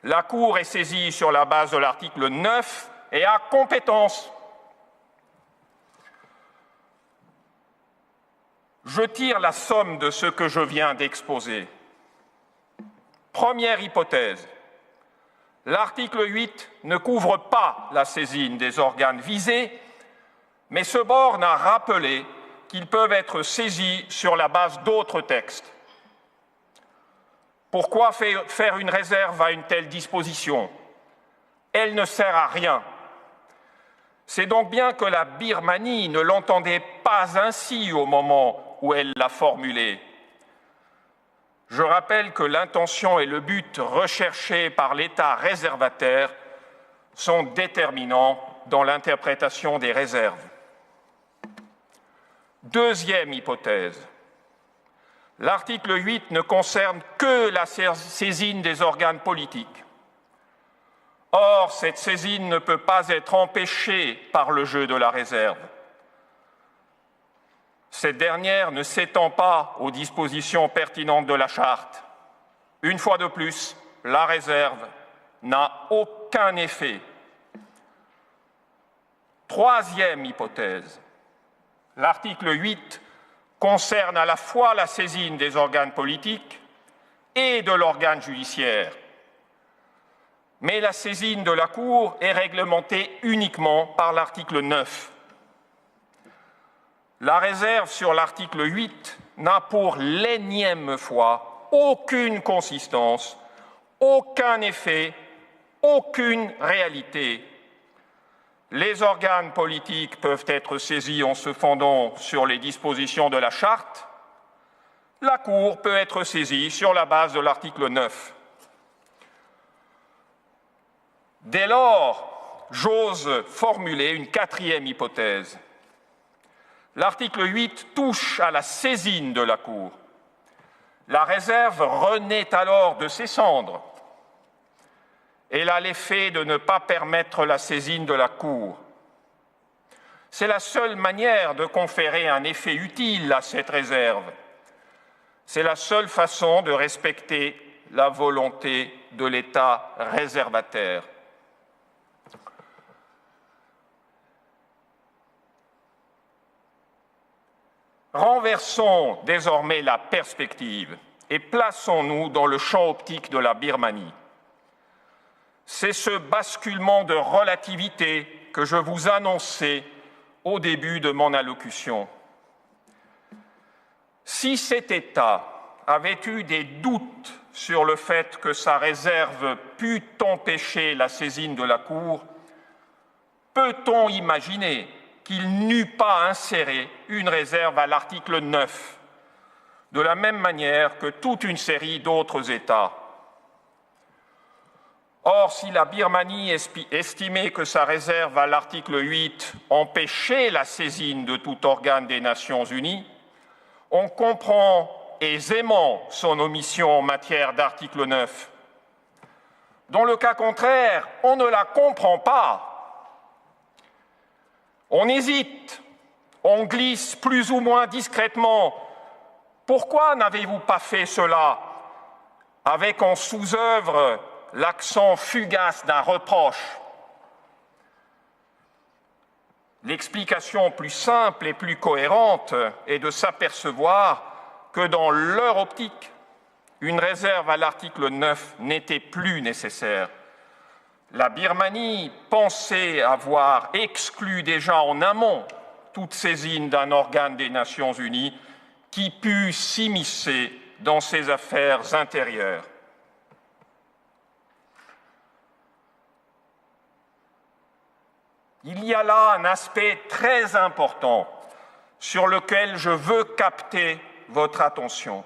La Cour est saisie sur la base de l'article 9 et a compétence. Je tire la somme de ce que je viens d'exposer. Première hypothèse. L'article 8 ne couvre pas la saisine des organes visés, mais se borne à rappeler qu'ils peuvent être saisis sur la base d'autres textes. Pourquoi faire une réserve à une telle disposition? Elle ne sert à rien. C'est donc bien que la Birmanie ne l'entendait pas ainsi au moment où elle l'a formulée. Je rappelle que l'intention et le but recherchés par l'État réservataire sont déterminants dans l'interprétation des réserves. Deuxième hypothèse. L'article 8 ne concerne que la saisine des organes politiques. Or, cette saisine ne peut pas être empêchée par le jeu de la réserve. Cette dernière ne s'étend pas aux dispositions pertinentes de la Charte. Une fois de plus, la réserve n'a aucun effet. Troisième hypothèse. L'article 8 concerne à la fois la saisine des organes politiques et de l'organe judiciaire. Mais la saisine de la Cour est réglementée uniquement par l'article 9. La réserve sur l'article 8 n'a pour l'énième fois aucune consistance, aucun effet, aucune réalité. Les organes politiques peuvent être saisis en se fondant sur les dispositions de la Charte. La Cour peut être saisie sur la base de l'article 9. Dès lors, j'ose formuler une quatrième hypothèse. L'article 8 touche à la saisine de la Cour. La réserve renaît alors de ses cendres. Elle a l'effet de ne pas permettre la saisine de la Cour. C'est la seule manière de conférer un effet utile à cette réserve. C'est la seule façon de respecter la volonté de l'État réservataire. Renversons désormais la perspective et plaçons-nous dans le champ optique de la Birmanie. C'est ce basculement de relativité que je vous annonçais au début de mon allocution. Si cet État avait eu des doutes sur le fait que sa réserve pût empêcher la saisine de la Cour, peut-on imaginer qu'il n'eût pas inséré une réserve à l'article 9, de la même manière que toute une série d'autres États? Or, si la Birmanie estimait que sa réserve à l'article 8 empêchait la saisine de tout organe des Nations Unies, on comprend aisément son omission en matière d'article 9. Dans le cas contraire, on ne la comprend pas. On hésite on glisse plus ou moins discrètement. Pourquoi n'avez-vous pas fait cela avec en sous-œuvre l'accent fugace d'un reproche? L'explication plus simple et plus cohérente est de s'apercevoir que dans leur optique, une réserve à l'article 9 n'était plus nécessaire. La Birmanie pensait avoir exclu déjà en amont toute saisine d'un organe des Nations Unies qui pût s'immiscer dans ses affaires intérieures. Il y a là un aspect très important sur lequel je veux capter votre attention.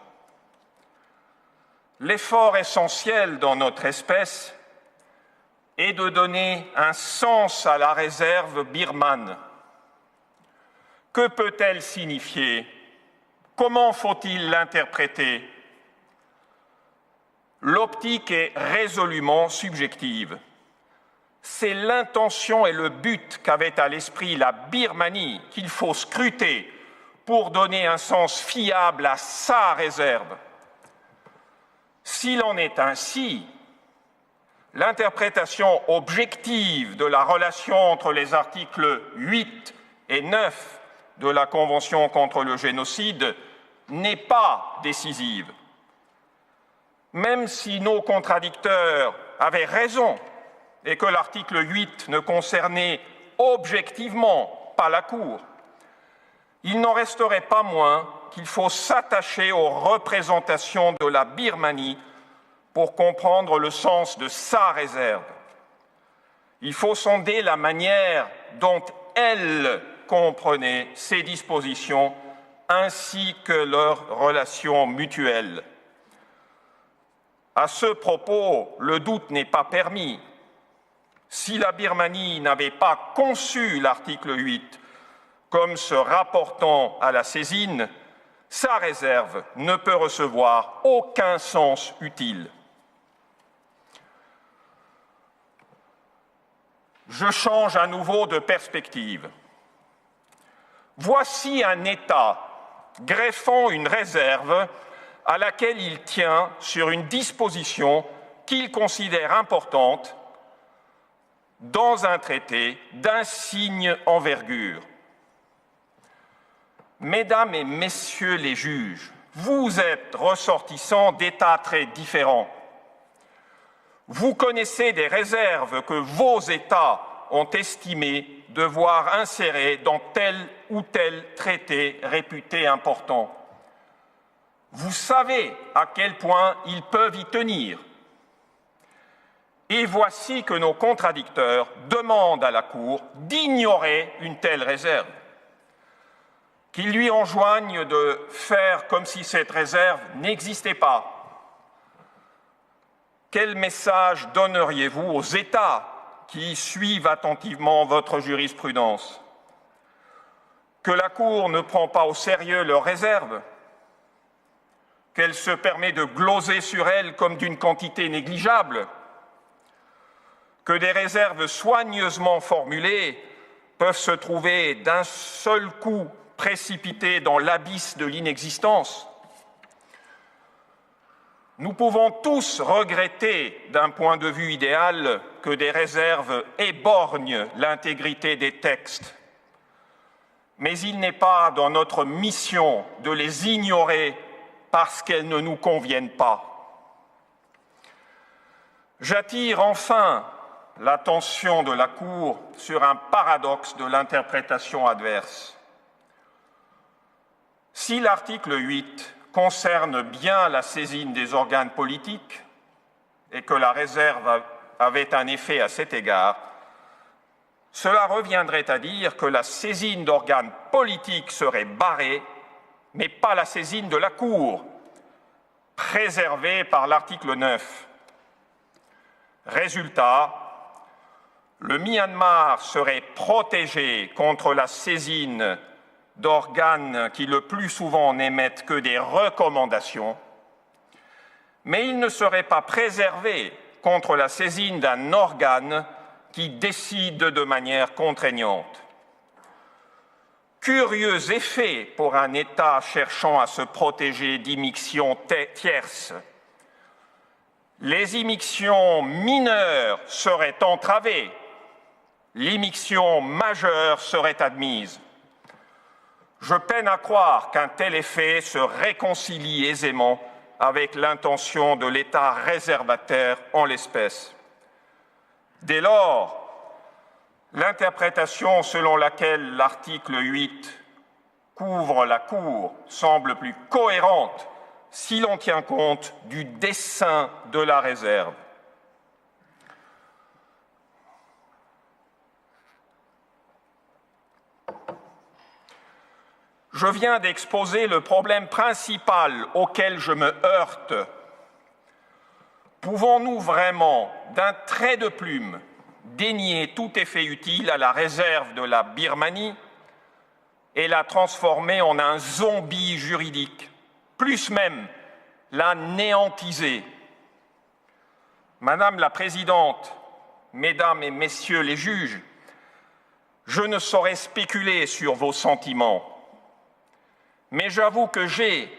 L'effort essentiel dans notre espèce est de donner un sens à la réserve birmane. Que peut-elle signifier? Comment faut-il l'interpréter? L'optique est résolument subjective. C'est l'intention et le but qu'avait à l'esprit la Birmanie qu'il faut scruter pour donner un sens fiable à sa réserve. S'il en est ainsi, l'interprétation objective de la relation entre les articles 8 et 9 de la Convention contre le génocide n'est pas décisive. Même si nos contradicteurs avaient raison et que l'article 8 ne concernait objectivement pas la Cour, il n'en resterait pas moins qu'il faut s'attacher aux représentations de la Birmanie pour comprendre le sens de sa réserve. Il faut sonder la manière dont elle comprenait ces dispositions ainsi que leurs relations mutuelles. À ce propos, le doute n'est pas permis. Si la Birmanie n'avait pas conçu l'article 8 comme se rapportant à la saisine, sa réserve ne peut recevoir aucun sens utile. Je change à nouveau de perspective. Voici un État greffant une réserve à laquelle il tient sur une disposition qu'il considère importante dans un traité d'insigne envergure. Mesdames et messieurs les juges, vous êtes ressortissants d'États très différents. Vous connaissez des réserves que vos États ont estimé devoir insérer dans tel ou tel traité réputé important. Vous savez à quel point ils peuvent y tenir. Et voici que nos contradicteurs demandent à la Cour d'ignorer une telle réserve, qu'ils lui enjoignent de faire comme si cette réserve n'existait pas. Quel message donneriez-vous aux États qui suivent attentivement votre jurisprudence? Que la Cour ne prend pas au sérieux leurs réserves? Qu'elle se permet de gloser sur elles comme d'une quantité négligeable? Que des réserves soigneusement formulées peuvent se trouver d'un seul coup précipitées dans l'abysse de l'inexistence? Nous pouvons tous regretter, d'un point de vue idéal, que des réserves éborgnent l'intégrité des textes. Mais il n'est pas dans notre mission de les ignorer parce qu'elles ne nous conviennent pas. J'attire enfin l'attention de la Cour sur un paradoxe de l'interprétation adverse. Si l'article 8 concerne bien la saisine des organes politiques et que la réserve avait un effet à cet égard, cela reviendrait à dire que la saisine d'organes politiques serait barrée, mais pas la saisine de la Cour, préservée par l'article 9. Résultat, le Myanmar serait protégé contre la saisine d'organes qui le plus souvent n'émettent que des recommandations, mais il ne serait pas préservé contre la saisine d'un organe qui décide de manière contraignante. Curieux effet pour un État cherchant à se protéger d'immixtions tierces. Les immixtions mineures seraient entravées, l'immixtion majeure serait admise. Je peine à croire qu'un tel effet se réconcilie aisément avec l'intention de l'État réservataire en l'espèce. Dès lors, l'interprétation selon laquelle l'article 8 couvre la Cour semble plus cohérente si l'on tient compte du dessein de la réserve. Je viens d'exposer le problème principal auquel je me heurte. Pouvons-nous vraiment, d'un trait de plume, dénier tout effet utile à la réserve de la Birmanie et la transformer en un zombie juridique, plus même la néantiser? Madame la Présidente, Mesdames et Messieurs les juges, je ne saurais spéculer sur vos sentiments, mais j'avoue que j'ai,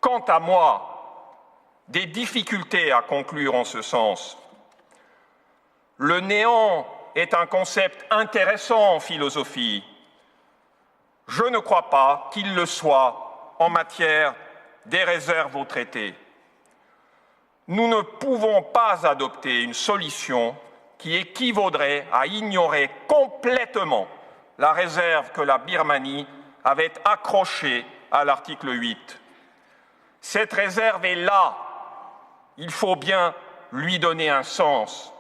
quant à moi, des difficultés à conclure en ce sens. Le néant est un concept intéressant en philosophie. Je ne crois pas qu'il le soit en matière des réserves au traité. Nous ne pouvons pas adopter une solution qui équivaudrait à ignorer complètement la réserve que la Birmanie avait accrochée à l'article 8. Cette réserve est là. Il faut bien lui donner un sens.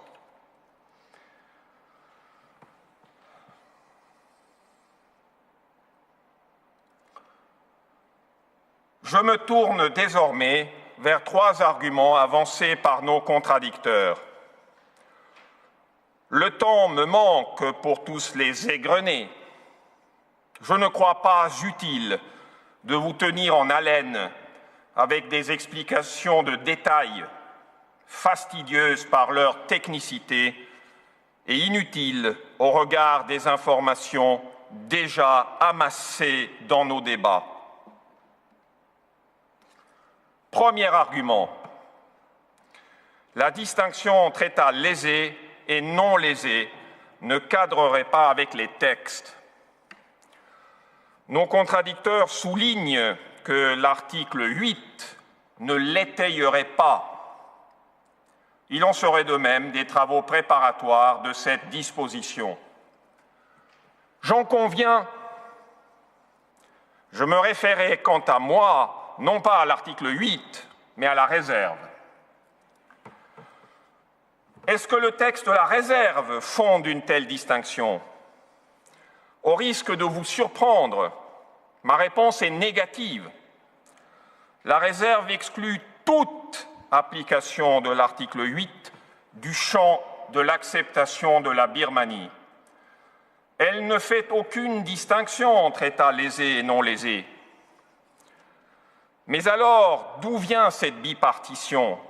Je me tourne désormais vers 3 arguments avancés par nos contradicteurs. Le temps me manque pour tous les égrener. Je ne crois pas utile de vous tenir en haleine avec des explications de détail, fastidieuses par leur technicité et inutiles au regard des informations déjà amassées dans nos débats. Premier argument, la distinction entre États lésés et non lésés ne cadrerait pas avec les textes. Nos contradicteurs soulignent que l'article 8 ne l'étayerait pas. Il en serait de même des travaux préparatoires de cette disposition. J'en conviens. Je me référais quant à moi, non pas à l'article 8, mais à la réserve. Est-ce que le texte de la réserve fonde une telle distinction? Au risque de vous surprendre, ma réponse est négative. La réserve exclut toute application de l'article 8 du champ de l'acceptation de la Birmanie. Elle ne fait aucune distinction entre États lésés et non lésés. Mais alors, d'où vient cette bipartition?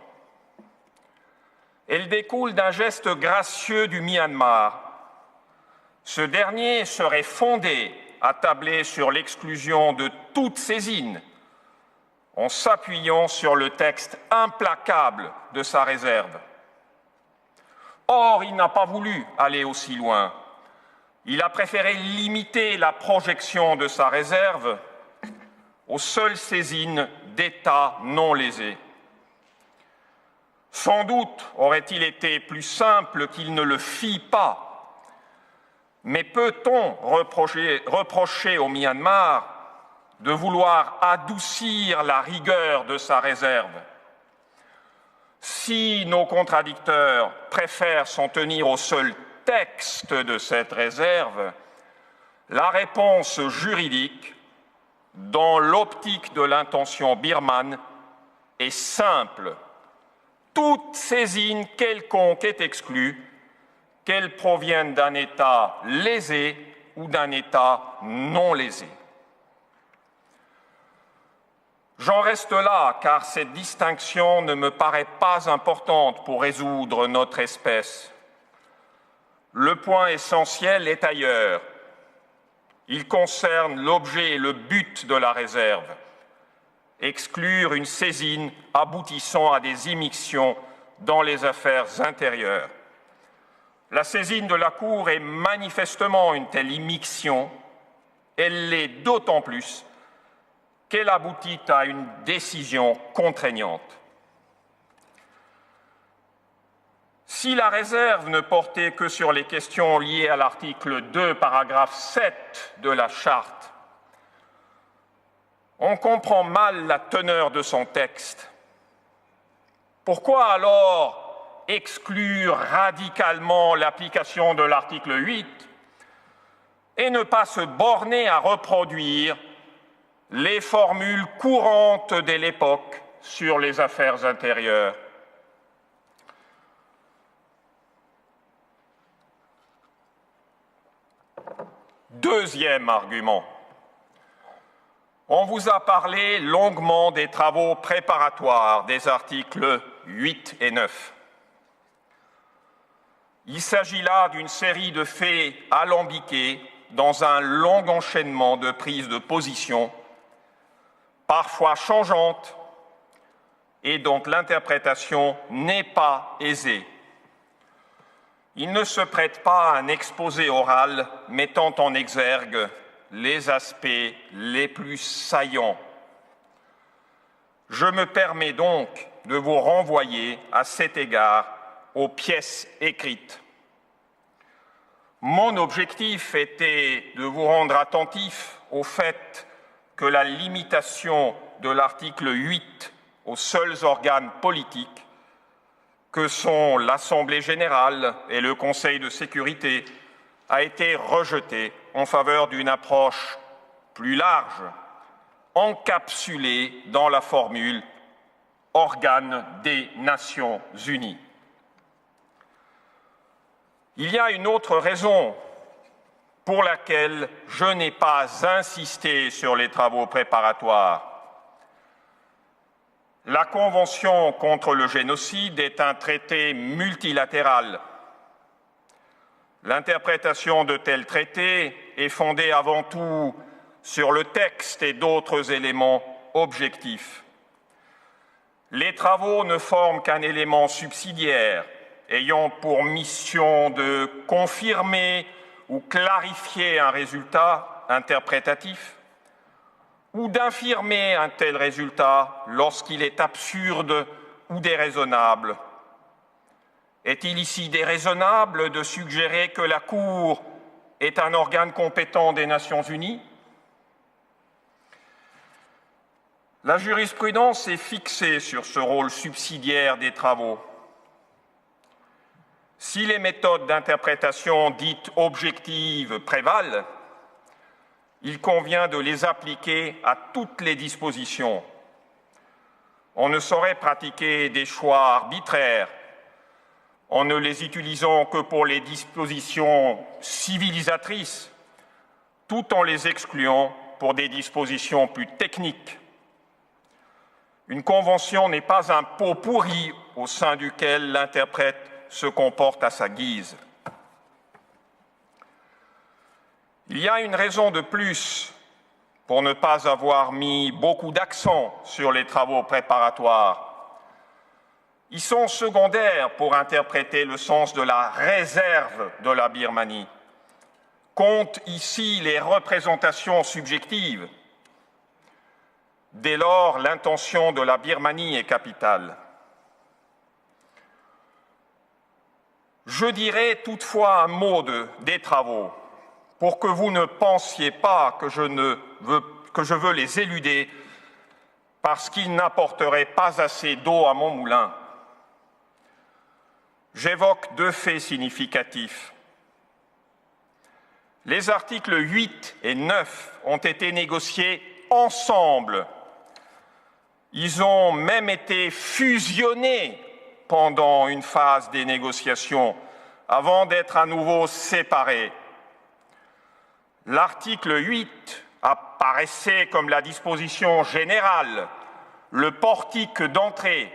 Elle découle d'un geste gracieux du Myanmar. Ce dernier serait fondé à tabler sur l'exclusion de toute saisine en s'appuyant sur le texte implacable de sa réserve. Or, il n'a pas voulu aller aussi loin. Il a préféré limiter la projection de sa réserve aux seules saisines d'États non lésés. Sans doute aurait-il été plus simple qu'il ne le fît pas. Mais peut-on reprocher au Myanmar de vouloir adoucir la rigueur de sa réserve? Si nos contradicteurs préfèrent s'en tenir au seul texte de cette réserve, la réponse juridique, dans l'optique de l'intention birmane, est simple. Toute saisine quelconque est exclue, qu'elle provienne d'un État lésé ou d'un État non lésé. J'en reste là, car cette distinction ne me paraît pas importante pour résoudre notre espèce. Le point essentiel est ailleurs. Il concerne l'objet et le but de la réserve. Exclure une saisine aboutissant à des immixtions dans les affaires intérieures. La saisine de la Cour est manifestement une telle immixion. Elle l'est d'autant plus qu'elle aboutit à une décision contraignante. Si la réserve ne portait que sur les questions liées à l'article 2, paragraphe 7 de la Charte, on comprend mal la teneur de son texte. Pourquoi alors exclure radicalement l'application de l'article 8 et ne pas se borner à reproduire les formules courantes de l'époque sur les affaires intérieures? Deuxième argument. On vous a parlé longuement des travaux préparatoires des articles 8 et 9. Il s'agit là d'une série de faits alambiqués dans un long enchaînement de prises de position, parfois changeantes, et dont l'interprétation n'est pas aisée. Il ne se prête pas à un exposé oral mettant en exergue les aspects les plus saillants. Je me permets donc de vous renvoyer à cet égard aux pièces écrites. Mon objectif était de vous rendre attentif au fait que la limitation de l'article 8 aux seuls organes politiques que sont l'Assemblée générale et le Conseil de sécurité a été rejetée en faveur d'une approche plus large, encapsulée dans la formule « organe des Nations unies ». Il y a une autre raison pour laquelle je n'ai pas insisté sur les travaux préparatoires. La Convention contre le génocide est un traité multilatéral. L'interprétation de tels traités est fondée avant tout sur le texte et d'autres éléments objectifs. Les travaux ne forment qu'un élément subsidiaire ayant pour mission de confirmer ou clarifier un résultat interprétatif ou d'infirmer un tel résultat lorsqu'il est absurde ou déraisonnable. Est-il ici déraisonnable de suggérer que la Cour est un organe compétent des Nations unies? La jurisprudence est fixée sur ce rôle subsidiaire des travaux. Si les méthodes d'interprétation dites objectives prévalent, il convient de les appliquer à toutes les dispositions. On ne saurait pratiquer des choix arbitraires en ne les utilisant que pour les dispositions civilisatrices, tout en les excluant pour des dispositions plus techniques. Une convention n'est pas un pot pourri au sein duquel l'interprète se comporte à sa guise. Il y a une raison de plus pour ne pas avoir mis beaucoup d'accent sur les travaux préparatoires. Ils sont secondaires pour interpréter le sens de la réserve de la Birmanie. Comptent ici les représentations subjectives. Dès lors, l'intention de la Birmanie est capitale. Je dirai toutefois un mot des travaux, pour que vous ne pensiez pas que je veux les éluder parce qu'ils n'apporteraient pas assez d'eau à mon moulin. J'évoque deux faits significatifs. Les articles 8 et 9 ont été négociés ensemble. Ils ont même été fusionnés pendant une phase des négociations avant d'être à nouveau séparés. L'article 8 apparaissait comme la disposition générale, le portique d'entrée,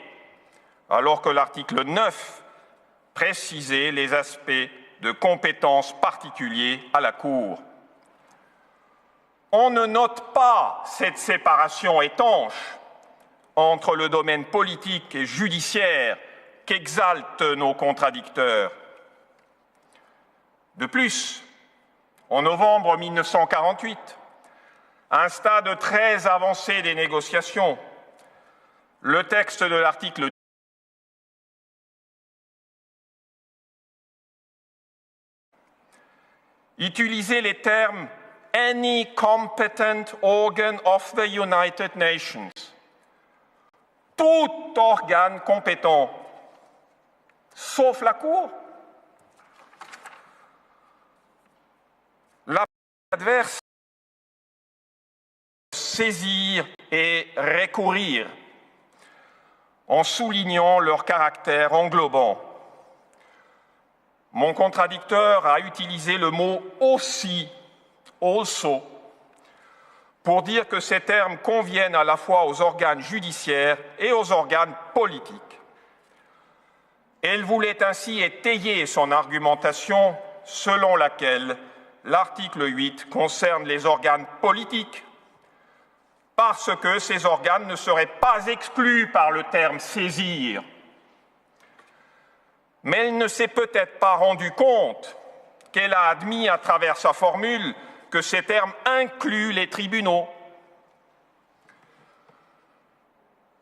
alors que l'article 9 précisait les aspects de compétences particuliers à la Cour. on ne note pas cette séparation étanche entre le domaine politique et judiciaire qu'exaltent nos contradicteurs. De plus, en novembre 1948, à un stade très avancé des négociations, le texte de l'article utilisait les termes « any competent organ of the United Nations », tout organe compétent, sauf la Cour. La partie adverse saisir et recourir en soulignant leur caractère englobant. Mon contradicteur a utilisé le mot « aussi », « also », pour dire que ces termes conviennent à la fois aux organes judiciaires et aux organes politiques. Elle voulait ainsi étayer son argumentation selon laquelle l'article 8 concerne les organes politiques parce que ces organes ne seraient pas exclus par le terme « saisir ». Mais elle ne s'est peut-être pas rendue compte qu'elle a admis à travers sa formule que ces termes incluent les tribunaux.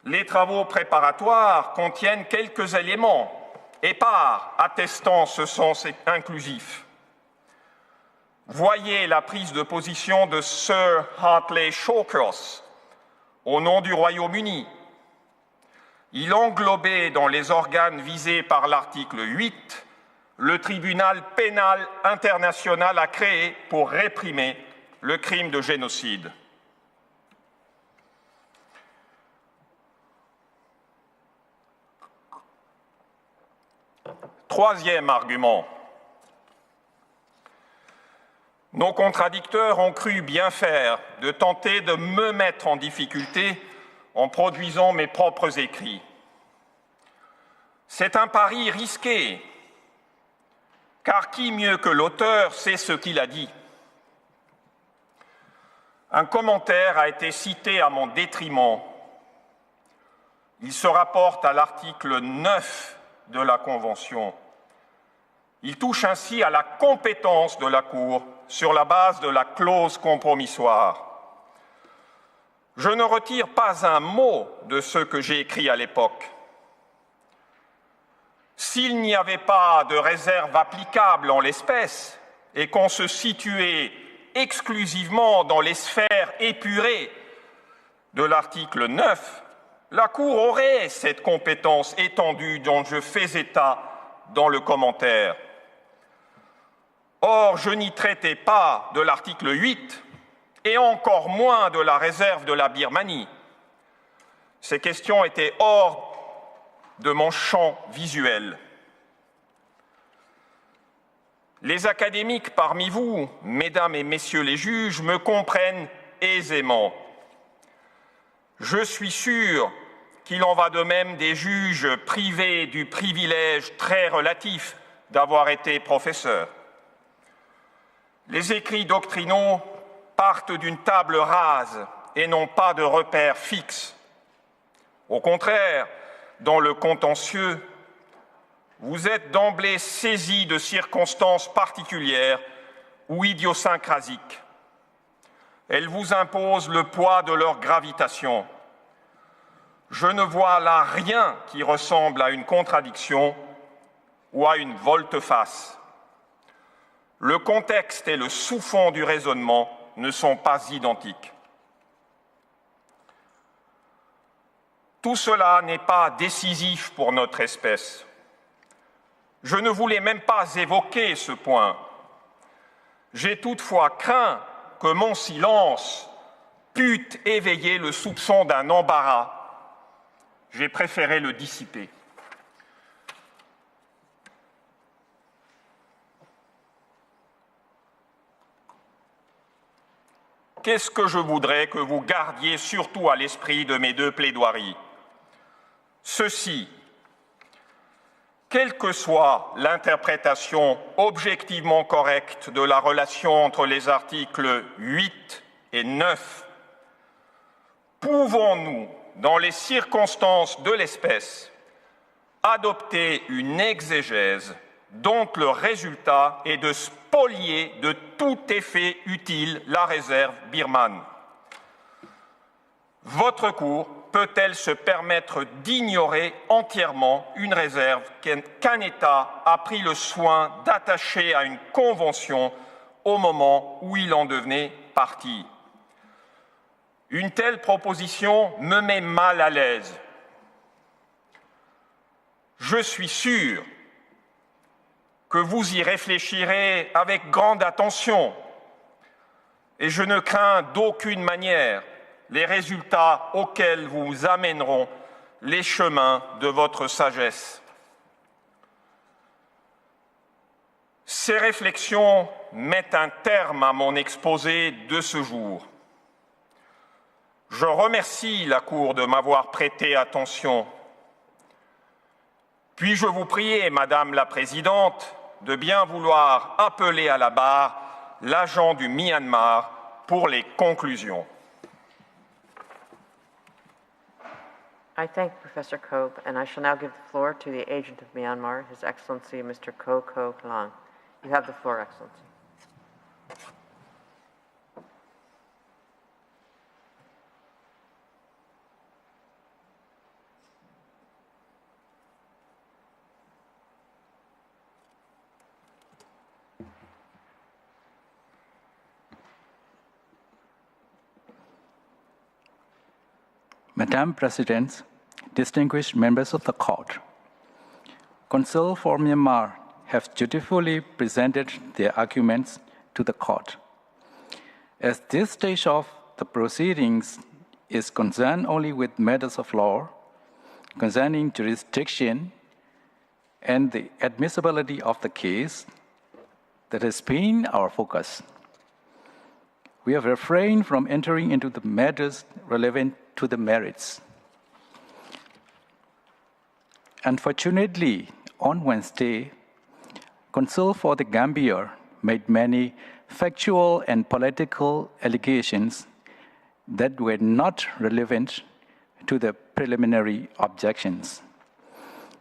Les travaux préparatoires contiennent quelques éléments épars attestant ce sens inclusif. Voyez la prise de position de Sir Hartley Shawcross au nom du Royaume-Uni. Il englobait dans les organes visés par l'article 8 le tribunal pénal international à créer pour réprimer le crime de génocide. Troisième argument. Nos contradicteurs ont cru bien faire de tenter de me mettre en difficulté en produisant mes propres écrits. C'est un pari risqué, car qui mieux que l'auteur sait ce qu'il a dit? Un commentaire a été cité à mon détriment. Il se rapporte à l'article 9 de la Convention. Il touche ainsi à la compétence de la Cour sur la base de la clause compromissoire. Je ne retire pas un mot de ce que j'ai écrit à l'époque. S'il n'y avait pas de réserve applicable en l'espèce et qu'on se situait exclusivement dans les sphères épurées de l'article 9, la Cour aurait cette compétence étendue dont je fais état dans le commentaire. Or, je n'y traitais pas de l'article 8 et encore moins de la réserve de la Birmanie. Ces questions étaient hors de mon champ visuel. Les académiques parmi vous, mesdames et messieurs les juges, me comprennent aisément. Je suis sûr qu'il en va de même des juges privés du privilège très relatif d'avoir été professeurs. Les écrits doctrinaux partent d'une table rase et non pas de repères fixes. Au contraire, dans le contentieux, vous êtes d'emblée saisis de circonstances particulières ou idiosyncrasiques. Elles vous imposent le poids de leur gravitation. Je ne vois là rien qui ressemble à une contradiction ou à une volte-face. Le contexte et le sous-fond du raisonnement ne sont pas identiques. Tout cela n'est pas décisif pour notre espèce. Je ne voulais même pas évoquer ce point. J'ai toutefois craint que mon silence pût éveiller le soupçon d'un embarras. J'ai préféré le dissiper. Qu'est-ce que je voudrais que vous gardiez surtout à l'esprit de mes deux plaidoiries? Ceci, quelle que soit l'interprétation objectivement correcte de la relation entre les articles 8 et 9. Pouvons-nous, dans les circonstances de l'espèce, adopter une exégèse dont le résultat est de spolier de tout effet utile la réserve birmane? Votre Cour peut-elle se permettre d'ignorer entièrement une réserve qu'un État a pris le soin d'attacher à une convention au moment où il en devenait partie? Une telle proposition me met mal à l'aise. Je suis sûr que vous y réfléchirez avec grande attention et je ne crains d'aucune manière les résultats auxquels vous amèneront les chemins de votre sagesse. Ces réflexions mettent un terme à mon exposé de ce jour. Je remercie la Cour de m'avoir prêté attention. Puis-je vous prier, Madame la Présidente, de bien vouloir appeler à la barre l'agent du Myanmar pour les conclusions. I thank Professor Cope, and I shall now give the floor to the agent of Myanmar, His Excellency Mr. Ko Ko Klang. You have the floor, Excellency. Madam President, distinguished members of the court, Counsel for Myanmar have dutifully presented their arguments to the court. As this stage of the proceedings is concerned only with matters of law concerning jurisdiction and the admissibility of the case, that has been our focus. We have refrained from entering into the matters relevant to the merits. Unfortunately, on Wednesday, Counsel for the Gambia made many factual and political allegations that were not relevant to the preliminary objections.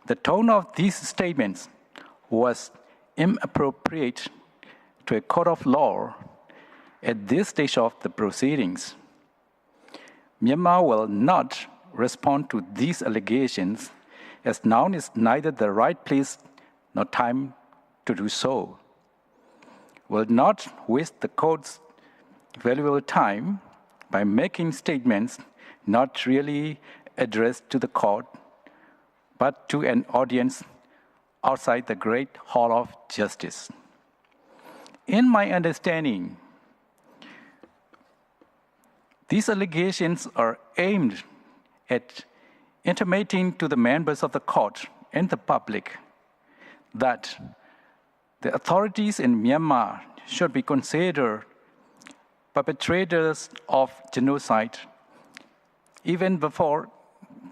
The tone of these statements was inappropriate to a court of law at this stage of the proceedings. Myanmar will not respond to these allegations, as now is neither the right place nor time to do so. Will not waste the court's valuable time by making statements not really addressed to the court, but to an audience outside the Great Hall of Justice. In my understanding, these allegations are aimed at intimating to the members of the court and the public that the authorities in Myanmar should be considered perpetrators of genocide even before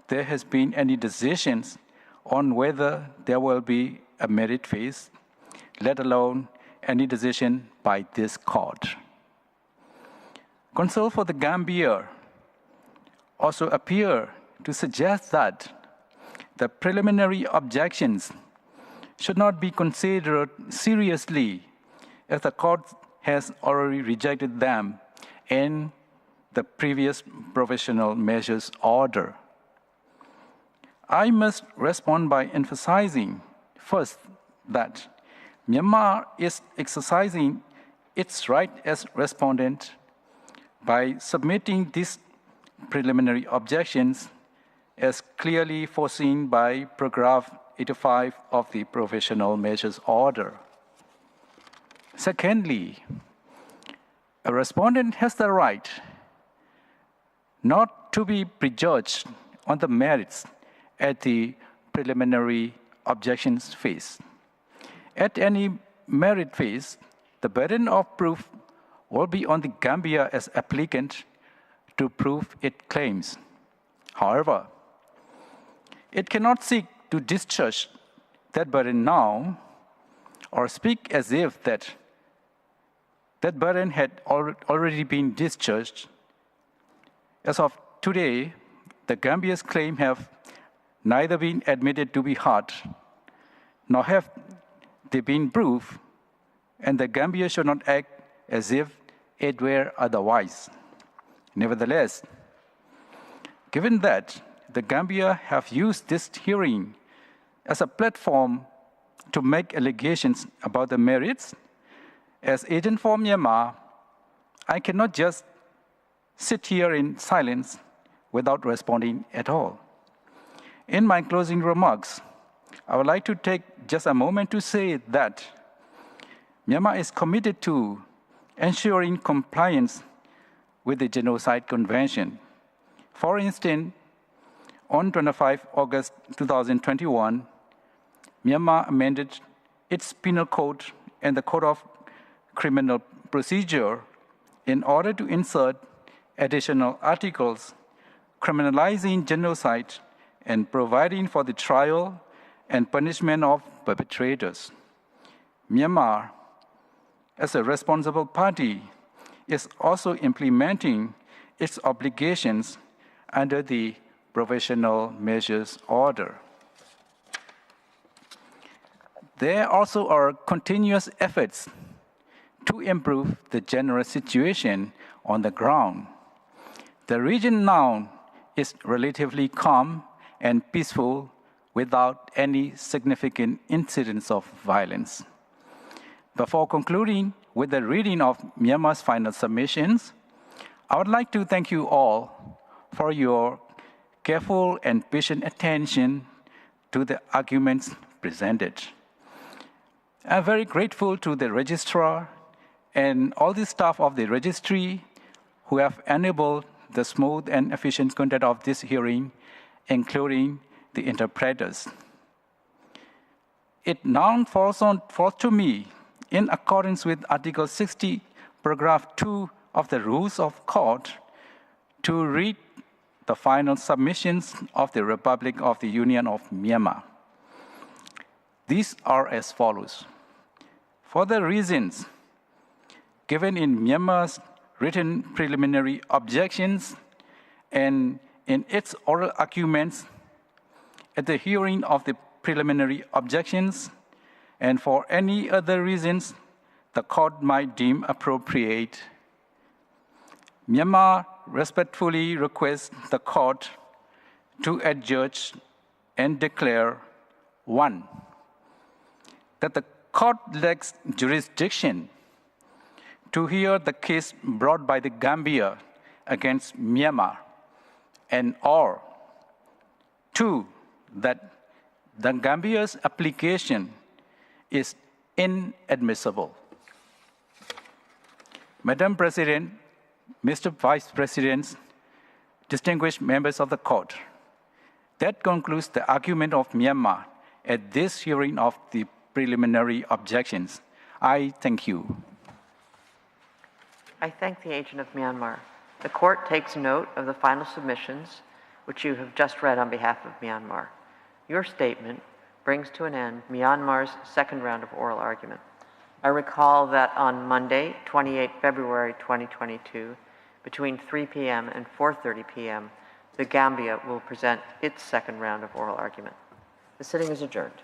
there has been any decisions on whether there will be a merit phase, let alone any decision by this court. Counsel for the Gambia also appear to suggest that the preliminary objections should not be considered seriously as the court has already rejected them in the previous provisional measures order. I must respond by emphasizing first that Myanmar is exercising its right as respondent by submitting these preliminary objections as clearly foreseen by paragraph 85 of the Provisional Measures Order. Secondly, a respondent has the right not to be prejudged on the merits at the preliminary objections phase. At any merit phase, the burden of proof will be on the Gambia as applicant to prove its claims. However, it cannot seek to discharge that burden now or speak as if that that burden had already been discharged. As of today, the Gambia's claims have neither been admitted to be hard, nor have they been proved, and the Gambia should not act as if it were otherwise. Nevertheless, given that the Gambia have used this hearing as a platform to make allegations about the merits, as agent for Myanmar, I cannot just sit here in silence without responding at all. In my closing remarks, I would like to take just a moment to say that Myanmar is committed to ensuring compliance with the Genocide Convention. For instance, on 25 August 2021, Myanmar amended its penal code and the Code of Criminal Procedure in order to insert additional articles criminalizing genocide and providing for the trial and punishment of perpetrators. Myanmar, as a responsible party, is also implementing its obligations under the Provisional Measures Order. There also are continuous efforts to improve the general situation on the ground. The region now is relatively calm and peaceful without any significant incidents of violence. Before concluding with the reading of Myanmar's final submissions, I would like to thank you all for your careful and patient attention to the arguments presented. I'm very grateful to the registrar and all the staff of the registry who have enabled the smooth and efficient conduct of this hearing, including the interpreters. It now falls to me, in accordance with Article 60, Paragraph 2 of the Rules of Court, to read the final submissions of the Republic of the Union of Myanmar. These are as follows. For the reasons given in Myanmar's written preliminary objections and in its oral arguments at the hearing of the preliminary objections, and for any other reasons the court might deem appropriate, Myanmar respectfully requests the court to adjourn and declare, 1, that the court lacks jurisdiction to hear the case brought by the Gambia against Myanmar, and or 2, that the Gambia's application is inadmissible. Madam President, Mr. Vice President, distinguished members of the court, that concludes the argument of Myanmar at this hearing of the preliminary objections. I thank you. I thank the agent of Myanmar. The court takes note of the final submissions, which you have just read on behalf of Myanmar. Your statement brings to an end Myanmar's second round of oral argument. I recall that on Monday, 28 February 2022, between 3 p.m. and 4:30 p.m., the Gambia will present its second round of oral argument. The sitting is adjourned.